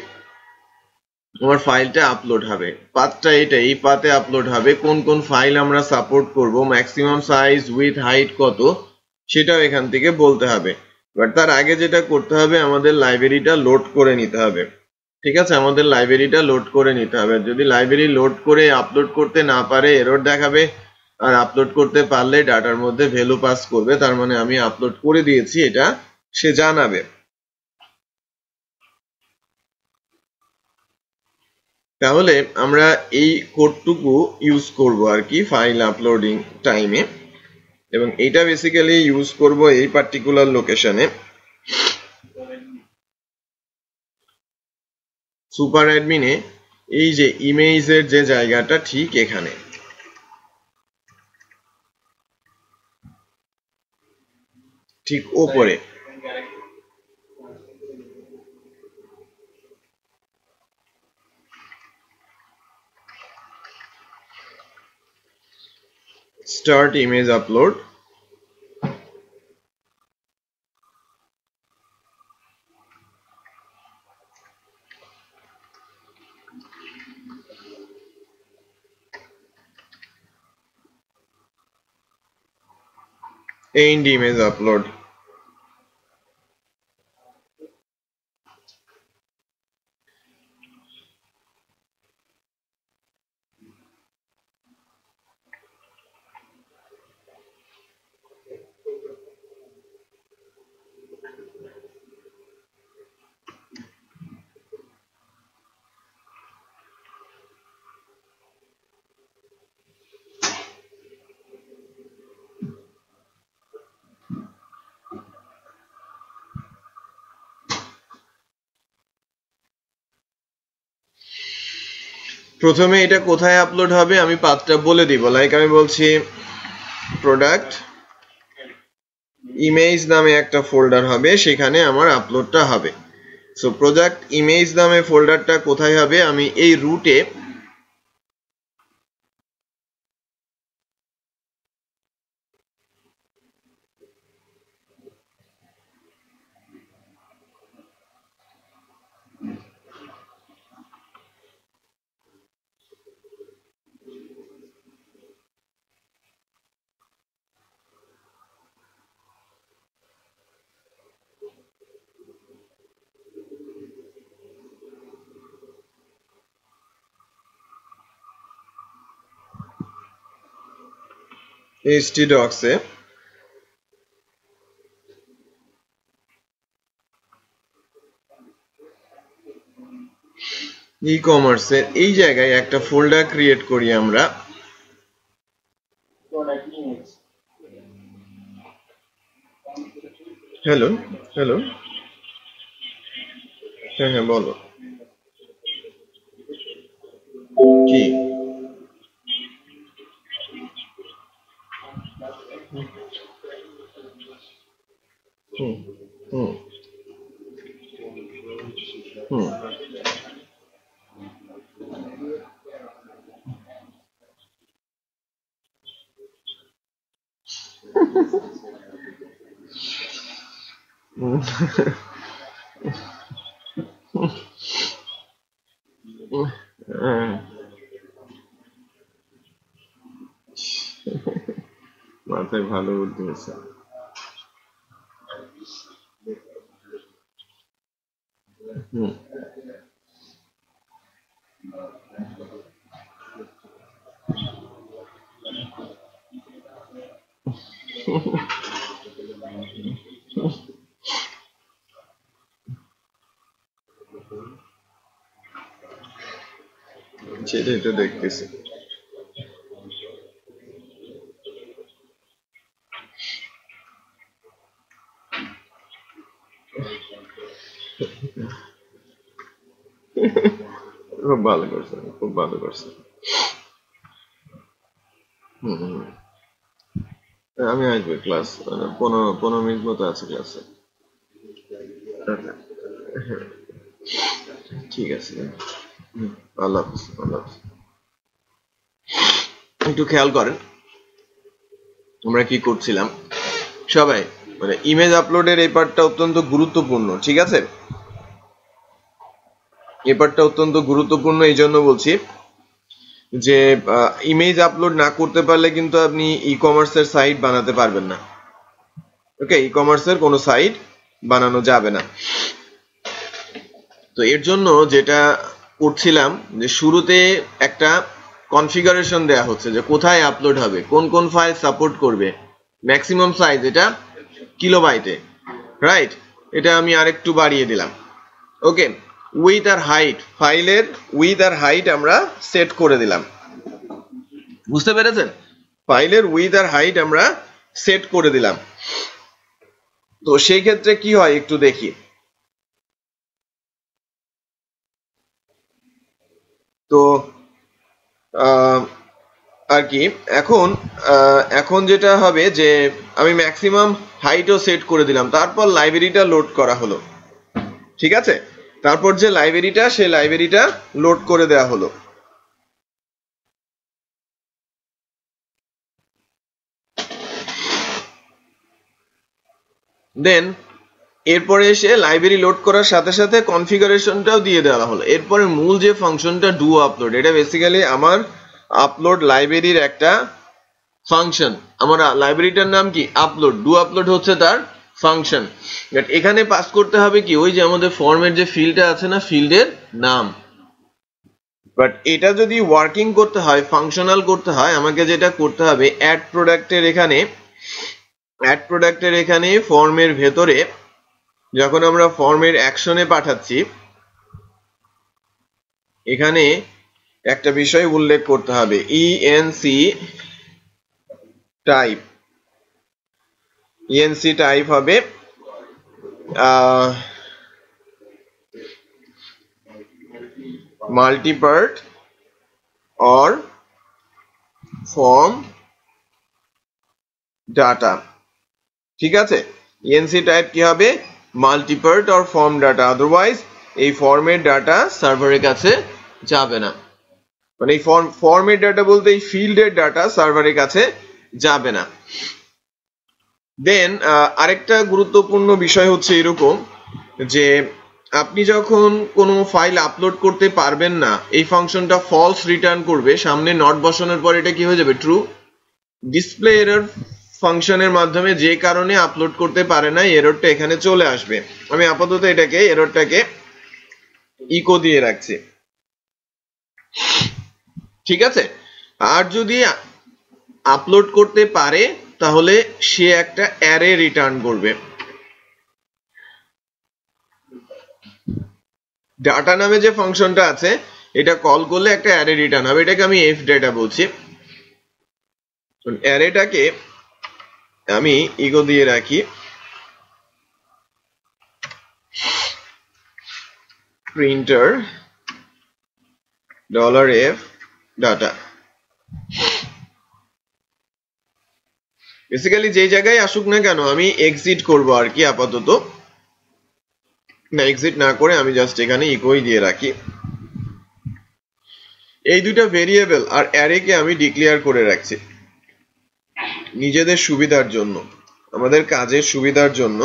আমার ফাইলটা আপলোড হবে। পাথটা এটা, এই পাথে আপলোড হবে। কোন কোন ফাইল আমরা সাপোর্ট করব, ম্যাক্সিমাম সাইজ, উইথ, হাইট কত সেটাও এখান থেকে বলতে হবে। বাট তার আগে যেটা করতে হবে আমাদের লাইব্রেরিটা লোড করে নিতে হবে। ঠিক আছে, আমাদের লাইব্রেরিটা লোড করে নিতে হবে। যদি লাইব্রেরি লোড করে আপলোড করতে না পারে এরর দেখাবে, আর আপলোড করতে পারলে ডাটার মধ্যে ভ্যালু পাস করবে, তার মানে আমি আপলোড করে দিয়েছি এটা সে জানাবে। তাহলে আমরা এই কোডটুকু ইউজ করব আর কি ফাইল আপলোডিং টাইমে, এবং এটা বেসিক্যালি ইউজ করব এই পার্টিকুলার লোকেশনে। সুপার অ্যাডমিনে এই যে ইমেজের যে জায়গাটা ঠিক এখানে, ঠিক ওপরে। Start image upload. End image upload. প্রথমে এটা কোথায় আপলোড হবে আমি পাথটা বলে দিব। লাইক আমি বলছি প্রোডাক্ট ইমেজ নামে একটা ফোল্ডার হবে, সেখানে আমার আপলোডটা হবে। সো প্রোডাক্ট ইমেজ নামে ফোল্ডারটা কোথায় হবে, আমি এই রুটে htdocs এ ই কমার্সের এই জায়গায় একটা ফোল্ডার ক্রিয়েট করি আমরা। হ্যালো হ্যালো, হ্যাঁ হ্যাঁ বলো কি। হুম হুম হুম মাথায় ভালো বুদ্ধি আছে। হুম সেটাই তো দেখতেছি। খুব ভালো করছে, খুব ভালো করছে। হুম হুম। আমি আসবো ক্লাস 15 মিনিট মতো আছে ক্লাসে। ঠিক আছে। হুম, আল্লাহ হাফিজ, আল্লাহ হাফিজ। একটু খেয়াল করেন আমরা কি করছিলাম সবাই, মানে ইমেজ আপলোডের এই পার্টটা অত্যন্ত গুরুত্বপূর্ণ, ঠিক আছে? এই পার্টটা অত্যন্ত গুরুত্বপূর্ণ এই জন্য বলছি যে ইমেজ আপলোড না করতে পারলে কিন্তু আপনি ই কমার্সের সাইট বানাতে পারবেন না। ওকে, ই কমার্সের কোনো সাইট বানানো যাবে না। তো এর জন্য যেটা করছিলাম যে শুরুতে একটা কনফিগারেশন দেয়া হচ্ছে যে কোথায় আপলোড হবে, কোন কোন ফাইল সাপোর্ট করবে, ম্যাক্সিমাম সাইজ এটা কিলোবাইটে, রাইট? এটা আমি আরেকটু বাড়িয়ে দিলাম। ওকে, উইথ আর হাইট, ফাইলের উইথ আর হাইট আমরা সেট করে দিলাম। বুঝতে পেরেছেন? ফাইলের উইথ আর হাইট আমরা সেট করে দিলাম। তো সেই ক্ষেত্রে কি হয় একটু দেখি। তো আর কি এখন যেটা হবে যে আমি ম্যাক্সিমাম হাইটও সেট করে দিলাম, তারপর লাইব্রেরিটা লোড করা হলো, ঠিক আছে? তারপর যে লাইব্রেরিটা, সেই লাইব্রেরিটা লোড করে দেওয়া হলো। দেন এরপরে এসে লাইব্রেরি লোড করার সাথে সাথে কনফিগারেশনটাও দিয়ে দেওয়া হলো। এরপরে মূল যে ফাংশনটা ডু আপলোড, এটা বেসিক্যালি আমার আপলোড লাইব্রেরির একটা ফাংশন। আমার লাইব্রেরিটার নাম কি? আপলোড। ডু আপলোড হচ্ছে তার ফাংশন। বাট এখানে পাস করতে হবে কি, ওই যে আমাদের ফর্মের যে ফিল্ডটা আছে না, ফিল্ডের নাম। বাট এটা যদি ওয়ার্কিং করতে হয়, ফাংশনাল করতে হয়, আমাকে যেটা করতে হবে, অ্যাড প্রোডাক্টের এখানে ফর্মের ভেতরে যখন আমরা ফর্মের অ্যাকশনে পাঠাচ্ছি, এখানে একটা বিষয় উল্লেখ করতে হবে, ইএনসি টাইপ হবে মাল্টিপার্ট অর ফর্ম ডাটা, ঠিক আছে? ইএনসি টাইপ কি হবে? মাল্টিপার্ট অর ফর্ম ডাটা, আদারওয়াইজ এই ফর্মের ডাটা সার্ভারের কাছে যাবে না। মানে এই ফর্মের ডাটা বলতে এই ফিল্ডের ডাটা সার্ভারের কাছে যাবে না। দেন আরেকটা গুরুত্বপূর্ণ বিষয় হচ্ছে এরকম যে আপনি যখন কোনো ফাইল আপলোড করতে পারবেন না, এই ফাংশনটা ফলস রিটার্ন করবে। সামনে নট বসানোর পর এটা কি হয়ে যাবে? ট্রু। ডিসপ্লে এরর ফাংশনের মাধ্যমে যে কারণে আপলোড করতে পারে না, এররটা এখানে চলে আসবে। আমি আপাতত এররটাকে ইকো দিয়ে রাখছি, ঠিক আছে? আর যদি আপলোড করতে পারে তাহলে সে একটা অ্যারে রিটার্ন করবে। ডাটা নামে যে ফাংশনটা আছে, এটা কল করলে একটা অ্যারে রিটার্ন হবে। এটাকে আমি এফ ডেটা বলছি। অ্যারেটাকে আমি ইগো দিয়ে রাখি প্রিন্টার $f ডাটা। বেসিক্যালি যে জায়গায় আসুক না কেন আমি এক্সিট করব আর কি, আপাতত না, এক্সিট না করে আমি জাস্ট এখানে ইকোই দিয়ে রাখি। এই দুইটা ভেরিয়েবল আর অ্যারেকে আমি ডিক্লেয়ার করে রাখছি নিজেদের সুবিধার জন্য, আমাদের কাজের সুবিধার জন্য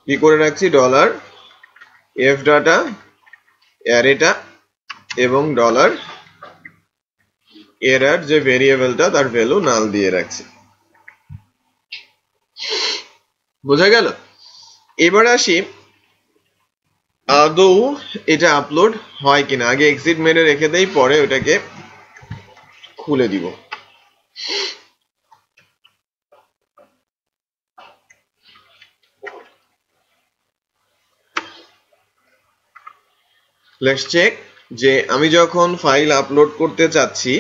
কি করে রাখছি, $f ডাটা অ্যারেটা এবং $error যে ভেরিয়েবলটা তার ভ্যালু নাল দিয়ে রাখছি। বোঝা গেল? এবার আসি আদৌ এটা আপলোড হয় কিনা। আগে এক্সিট মেরে রেখে দেই, পরে ওটাকে খুলে দিব। লেটস চেক যে আমি যখন ফাইল আপলোড করতে চাচ্ছি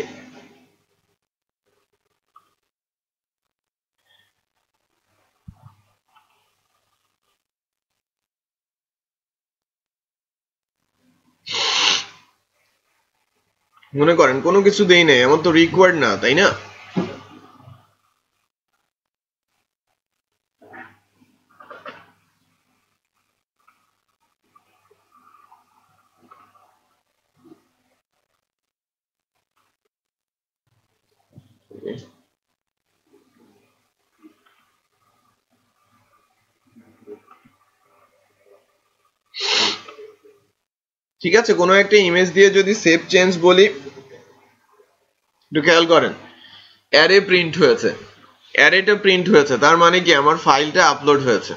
মনে করেন কোনো কিছু দেই নাই, এমন তো রিকোয়ার্ড না, তাই না? ঠিক আছে, কোনো একটা ইমেজ দিয়ে যদি সেভ চেঞ্জ বলি, একটু খেয়াল করেন অ্যারে প্রিন্ট হয়েছে, অ্যারেটা প্রিন্ট হয়েছে, তার মানে কি আমার ফাইলটা আপলোড হয়েছে।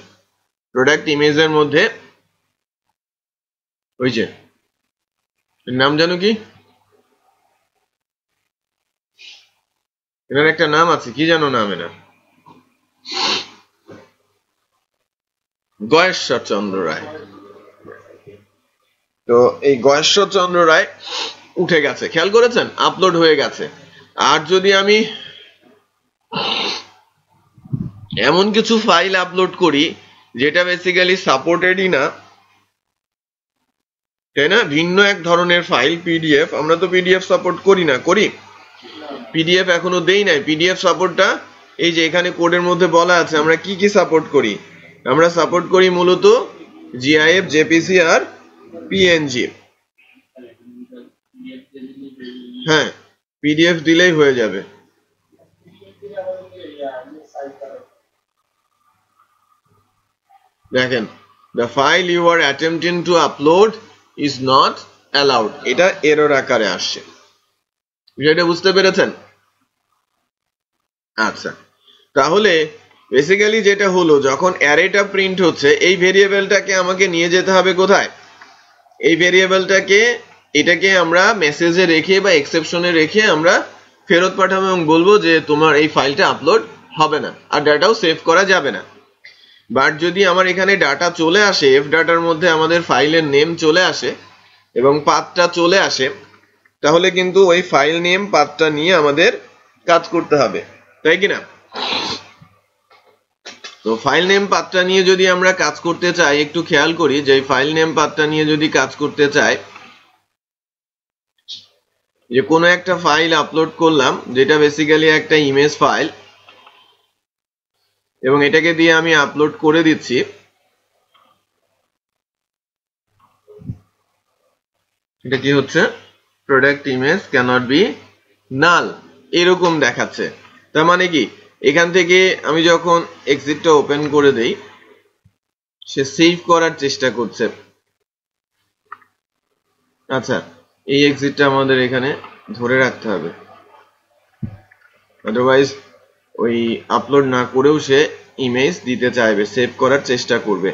প্রোডাক্ট ইমেজের মধ্যে ওই যে নাম জানো কি, এটার একটা নাম আছে, কি জানো নাম এটা? গয়েশ্বর চন্দ্র রায়। তো এই গয়েশ্বর চন্দ্র রায় উঠে গেছে, খেয়াল করেছেন, আপলোড হয়ে গেছে। আর যদি আমি এমন কিছু ফাইল আপলোড করি যেটা বেসিক্যালি সাপোর্টেডই না, তাই না, ভিন্ন এক ধরনের ফাইল, পিডিএফ, আমরা তো পিডিএফ সাপোর্ট করি না, করি? পিডিএফ এখনো দেই নাই। পিডিএফ সাপোর্টটা এই যে এখানে কোডের মধ্যে বলা আছে আমরা কি কি সাপোর্ট করি। আমরা সাপোর্ট করি মূলত জিআইএফ, জেপিজি আর পিএনজি। হ্যাঁ, পিডিএফ দিলেই হয়ে যাবে। দেখেন, the file you are attempting to upload is not allowed, এটা এরর আকারে আসছে। বিষয়টা বুঝতে পেরেছেন? আচ্ছা, তাহলে বেসিক্যালি যেটা হলো, যখন অ্যারেটা প্রিন্ট হচ্ছে, এই ভেরিয়েবলটাকে আমাকে নিয়ে যেতে হবে কোথায়? এই ভেরিয়েবলটাকে, এটাকে আমরা মেসেজে রেখে বা এক্সেপশনে রেখে আমরা ফেরত পাঠাবো এবং বলবো যে তোমার এই ফাইলটা আপলোড হবে না, আর ডাটাও সেভ করা যাবে না। বাট যদি আমার এখানে ডাটা চলে আসে, এফ ডাটার মধ্যে আমাদের ফাইলের নেম চলে আসে এবং পাথটা চলে আসে, তাহলে কিন্তু ওই ফাইল নেম পাথটা নিয়ে আমাদের কাজ করতে হবে, তাই কিনা? তো ফাইল নেম পাথটা নিয়ে যদি আমরা কাজ করতে চাই, একটু খেয়াল করি যে ফাইল নেম পাথটা নিয়ে যদি কাজ করতে চাই, যে কোনো একটা ফাইল আপলোড করলাম যেটা বেসিক্যালি একটা ইমেজ ফাইল, এবং এটাকে দিয়ে আমি আপলোড করে দিচ্ছি। এটা কি হচ্ছে? প্রোডাক্ট ইমেজ ক্যানট বি নাল, এরকম দেখাচ্ছে। তার মানে কি, এখান থেকে আমি যখন এক্সিটটা ওপেন করে দেই, সে সেভ করার চেষ্টা করছে। আচ্ছা, এই এক্সিটটা আমাদের এখানে ধরে রাখতে হবে, আদারওয়াইজ ওই আপলোড না করেও সে ইমেজ দিতে চাইবে, সেভ করার চেষ্টা করবে।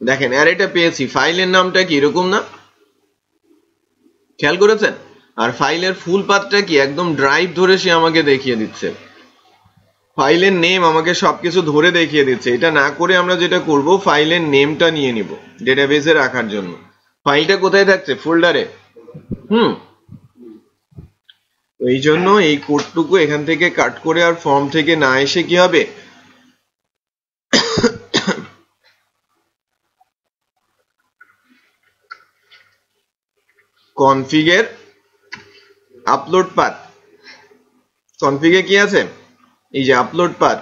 দেখেন অ্যারেটা পেয়েছি, ফাইলের নামটা কি এরকম না, খেয়াল করেছেন? আর ফাইলের ফুল পাথটা কি একদম ড্রাইভ ধরে সে আমাকে দেখিয়ে দিচ্ছে, ফাইলের নেম আমাকে সবকিছু ধরে দেখিয়ে দিচ্ছে। এটা না করে আমরা যেটা করব, ফাইলের নেমটা নিয়ে নিব ডেটাবেসে রাখার জন্য। ফাইলটা কোথায় থাকছে? ফোল্ডারে। এই জন্য এই কোডটুকু এখান থেকে কাট করে আর ফর্ম থেকে না এসে কি হবে, কনফিগের আপলোড পাথ, কনফিগে কি আছে, এই যে আপলোড পাথ,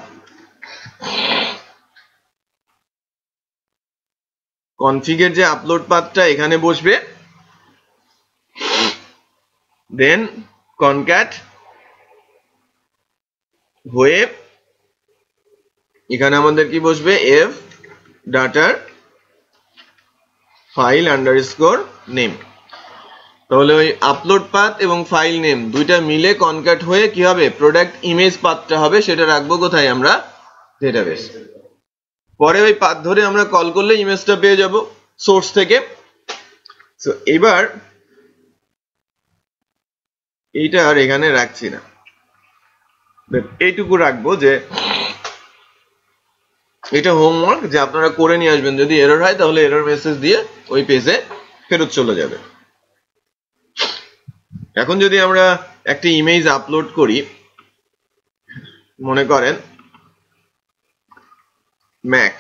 কনফিগের যে আপলোড পাথটা এখানে বসবে, দেন কনক্যাট হয়ে এখানে আমাদের কি বসবে, এফ ডাটার ফাইল আন্ডারস্কোর নেম। তাহলে ওই আপলোড পাথ এবং ফাইল নেম দুইটা মিলে কনক্যাট হয়ে কি হবে, প্রোডাক্ট ইমেজ পাথটা হবে। সেটা রাখবো কোথায় আমরা? ডেটাবেস। পরে ওই পাথ ধরে আমরা কল করলে ইমেজটা পেয়ে যাব সোর্স থেকে। সো এবার এইটা আর এখানে রাখছি না, এইটুকু রাখবো যে এটা হোমওয়ার্ক যে আপনারা করে নিয়ে আসবেন, যদি এরর হয় তাহলে এরর মেসেজ দিয়ে ওই পেজে ফেরত চলে যাবে। এখন যদি আমরা একটা ইমেজ আপলোড করি, মনে করেন ম্যাক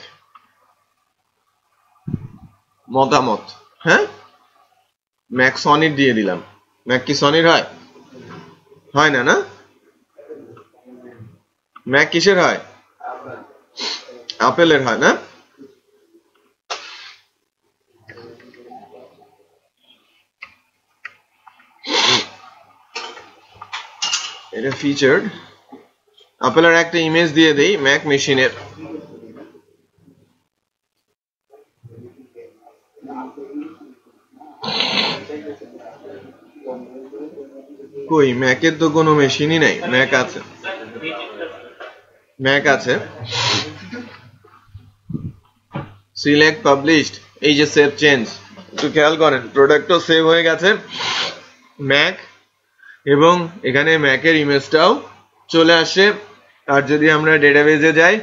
মতামত, হ্যাঁ ম্যাক সনির দিয়ে দিলাম। ম্যাক কি সনির হয়? হয় না, না? ম্যাক কিসের হয়? আপেলের হয় না? এটা ফিচার্ড আপেলের একটা ইমেজ দিয়ে দেই ম্যাক মেশিনের। কই ম্যাকের তো কোনো মেশিনই নাই। ম্যাক আছে, ম্যাক আছে। সিলেক্ট পাবলিশড, এই যে সেভ চেঞ্জ, একটু খেয়াল করেন প্রোডাক্টও সেভ হয়ে গেছে ম্যাক, এবং এখানে ম্যাকের ইমেজটাও চলে আসে। আর যদি আমরা ডেটাবেজে যাই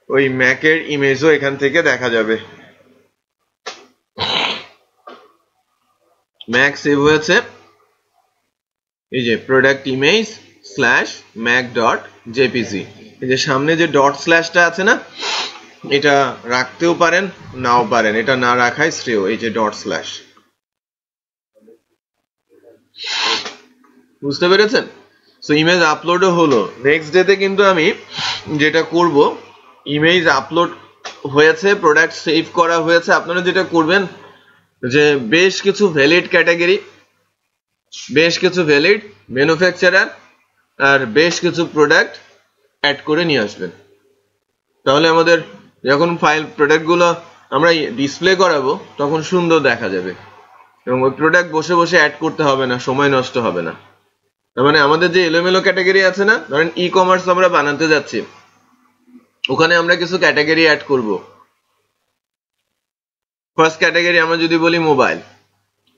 ওই ম্যাকের ইমেজও এখান থেকে দেখা যাবে। ম্যাক সেভ হয়েছে, এই যে product image slash Mac dot JPG, এই যে সামনে যে ডট স্ল্যাশটা আছে না, এটা রাখতেও পারেন নাও পারেন, এটা না রাখাই শ্রেয়। এই যে ডট স্ল্যাশ, বুঝতে পেরেছেন? সো ইমেজ আপলোডও হলো। নেক্সট ডেতে কিন্তু আমি যেটা করব, ইমেজ আপলোড হয়েছে, প্রোডাক্ট সেভ করা হয়েছে, আপনারা যেটা করবেন যে বেশ কিছু ভ্যালিড ক্যাটাগরি, বেশ কিছু ভ্যালিড ম্যানুফ্যাকচারার আর বেশ কিছু প্রোডাক্ট অ্যাড করে নিয়ে আসবেন। তাহলে আমাদের যখন ফাইল প্রোডাক্টগুলো আমরা ডিসপ্লে করাবো তখন সুন্দর দেখা যাবে, এবং ওই প্রোডাক্ট বসে বসে অ্যাড করতে হবে না, সময় নষ্ট হবে না। তার মানে আমাদের যে এলোমেলো ক্যাটাগরি আছে না, ধরেন ই কমার্স আমরা বানাতে যাচ্ছি, ওখানে আমরা কিছু ক্যাটাগরি অ্যাড করব। ফার্স্ট ক্যাটাগরি আমরা যদি বলি মোবাইল,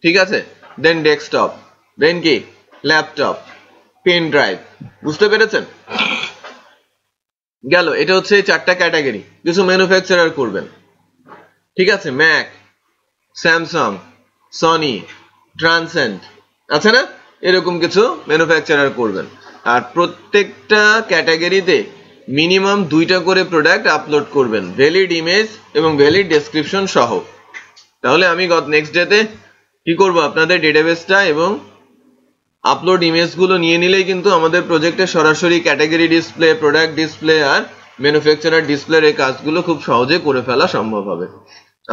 ঠিক আছে, দেন ডেস্কটপ, দেন কি ল্যাপটপ, পেন ড্রাইভ, বুঝতে পেরেছেন? গেল, এটা হচ্ছে এই চারটা ক্যাটাগরি। কিছু ম্যানুফ্যাকচারার করবেন, ঠিক আছে, ম্যাক, স্যামসাং, সনি, ট্রান্সেন্ট, আছে না, এরকম কিছু ম্যানুফ্যাকচারার করবেন। আর প্রত্যেকটা ক্যাটাগরিতে মিনিমাম 2টা করে প্রোডাক্ট আপলোড করবেন, ভ্যালিড ইমেজ এবং ভ্যালিড ডেসক্রিপশন সহ। তাহলে আমি নেক্সট ডেতে কি করব, আপনাদের ডেটাবেসটা এবং আপলোড ইমেজগুলো নিয়ে নিলেই কিন্তু আমাদের প্রজেক্টে সরাসরি ক্যাটাগরি ডিসপ্লে, প্রোডাক্ট ডিসপ্লে আর ম্যানুফ্যাকচারার ডিসপ্লের এই কাজগুলো খুব সহজে করে ফেলা সম্ভব হবে।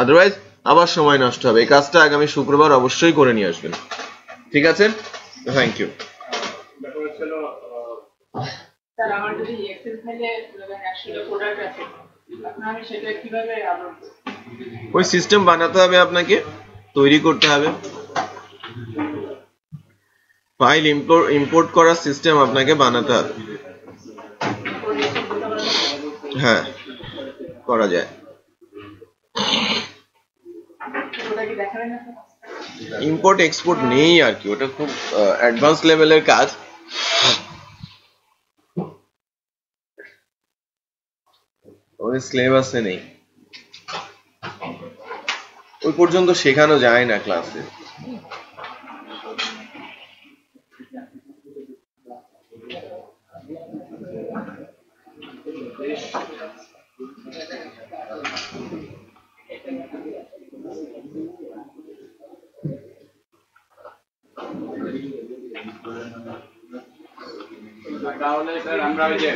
আদারওয়াইজ আবার সময় নষ্ট হবে। এই কাজটা আগামী শুক্রবার অবশ্যই করে নিয়ে আসবেন, ঠিক আছে? Thank you. স্যার, আমার যদি এক্সেল ফাইলে 100টা প্রোডাক্ট আছে, আমি সেটা কিভাবে আপলোড করব? ওই সিস্টেম বানাতে হবে, আপনাকে তৈরি করতে হবে। ফাইল ইম্পোর্ট করার সিস্টেম আপনাকে বানাতে হবে। হ্যাঁ, করা যায়। ইম্পোর্ট এক্সপোর্ট নেই আর কি, ওটা খুব অ্যাডভান্স লেভেলের কাজ। ওই সিলেবাসে নেই, ওই পর্যন্ত শেখানো যায় না ক্লাসে। তাহলে স্যার আমরা ওই যে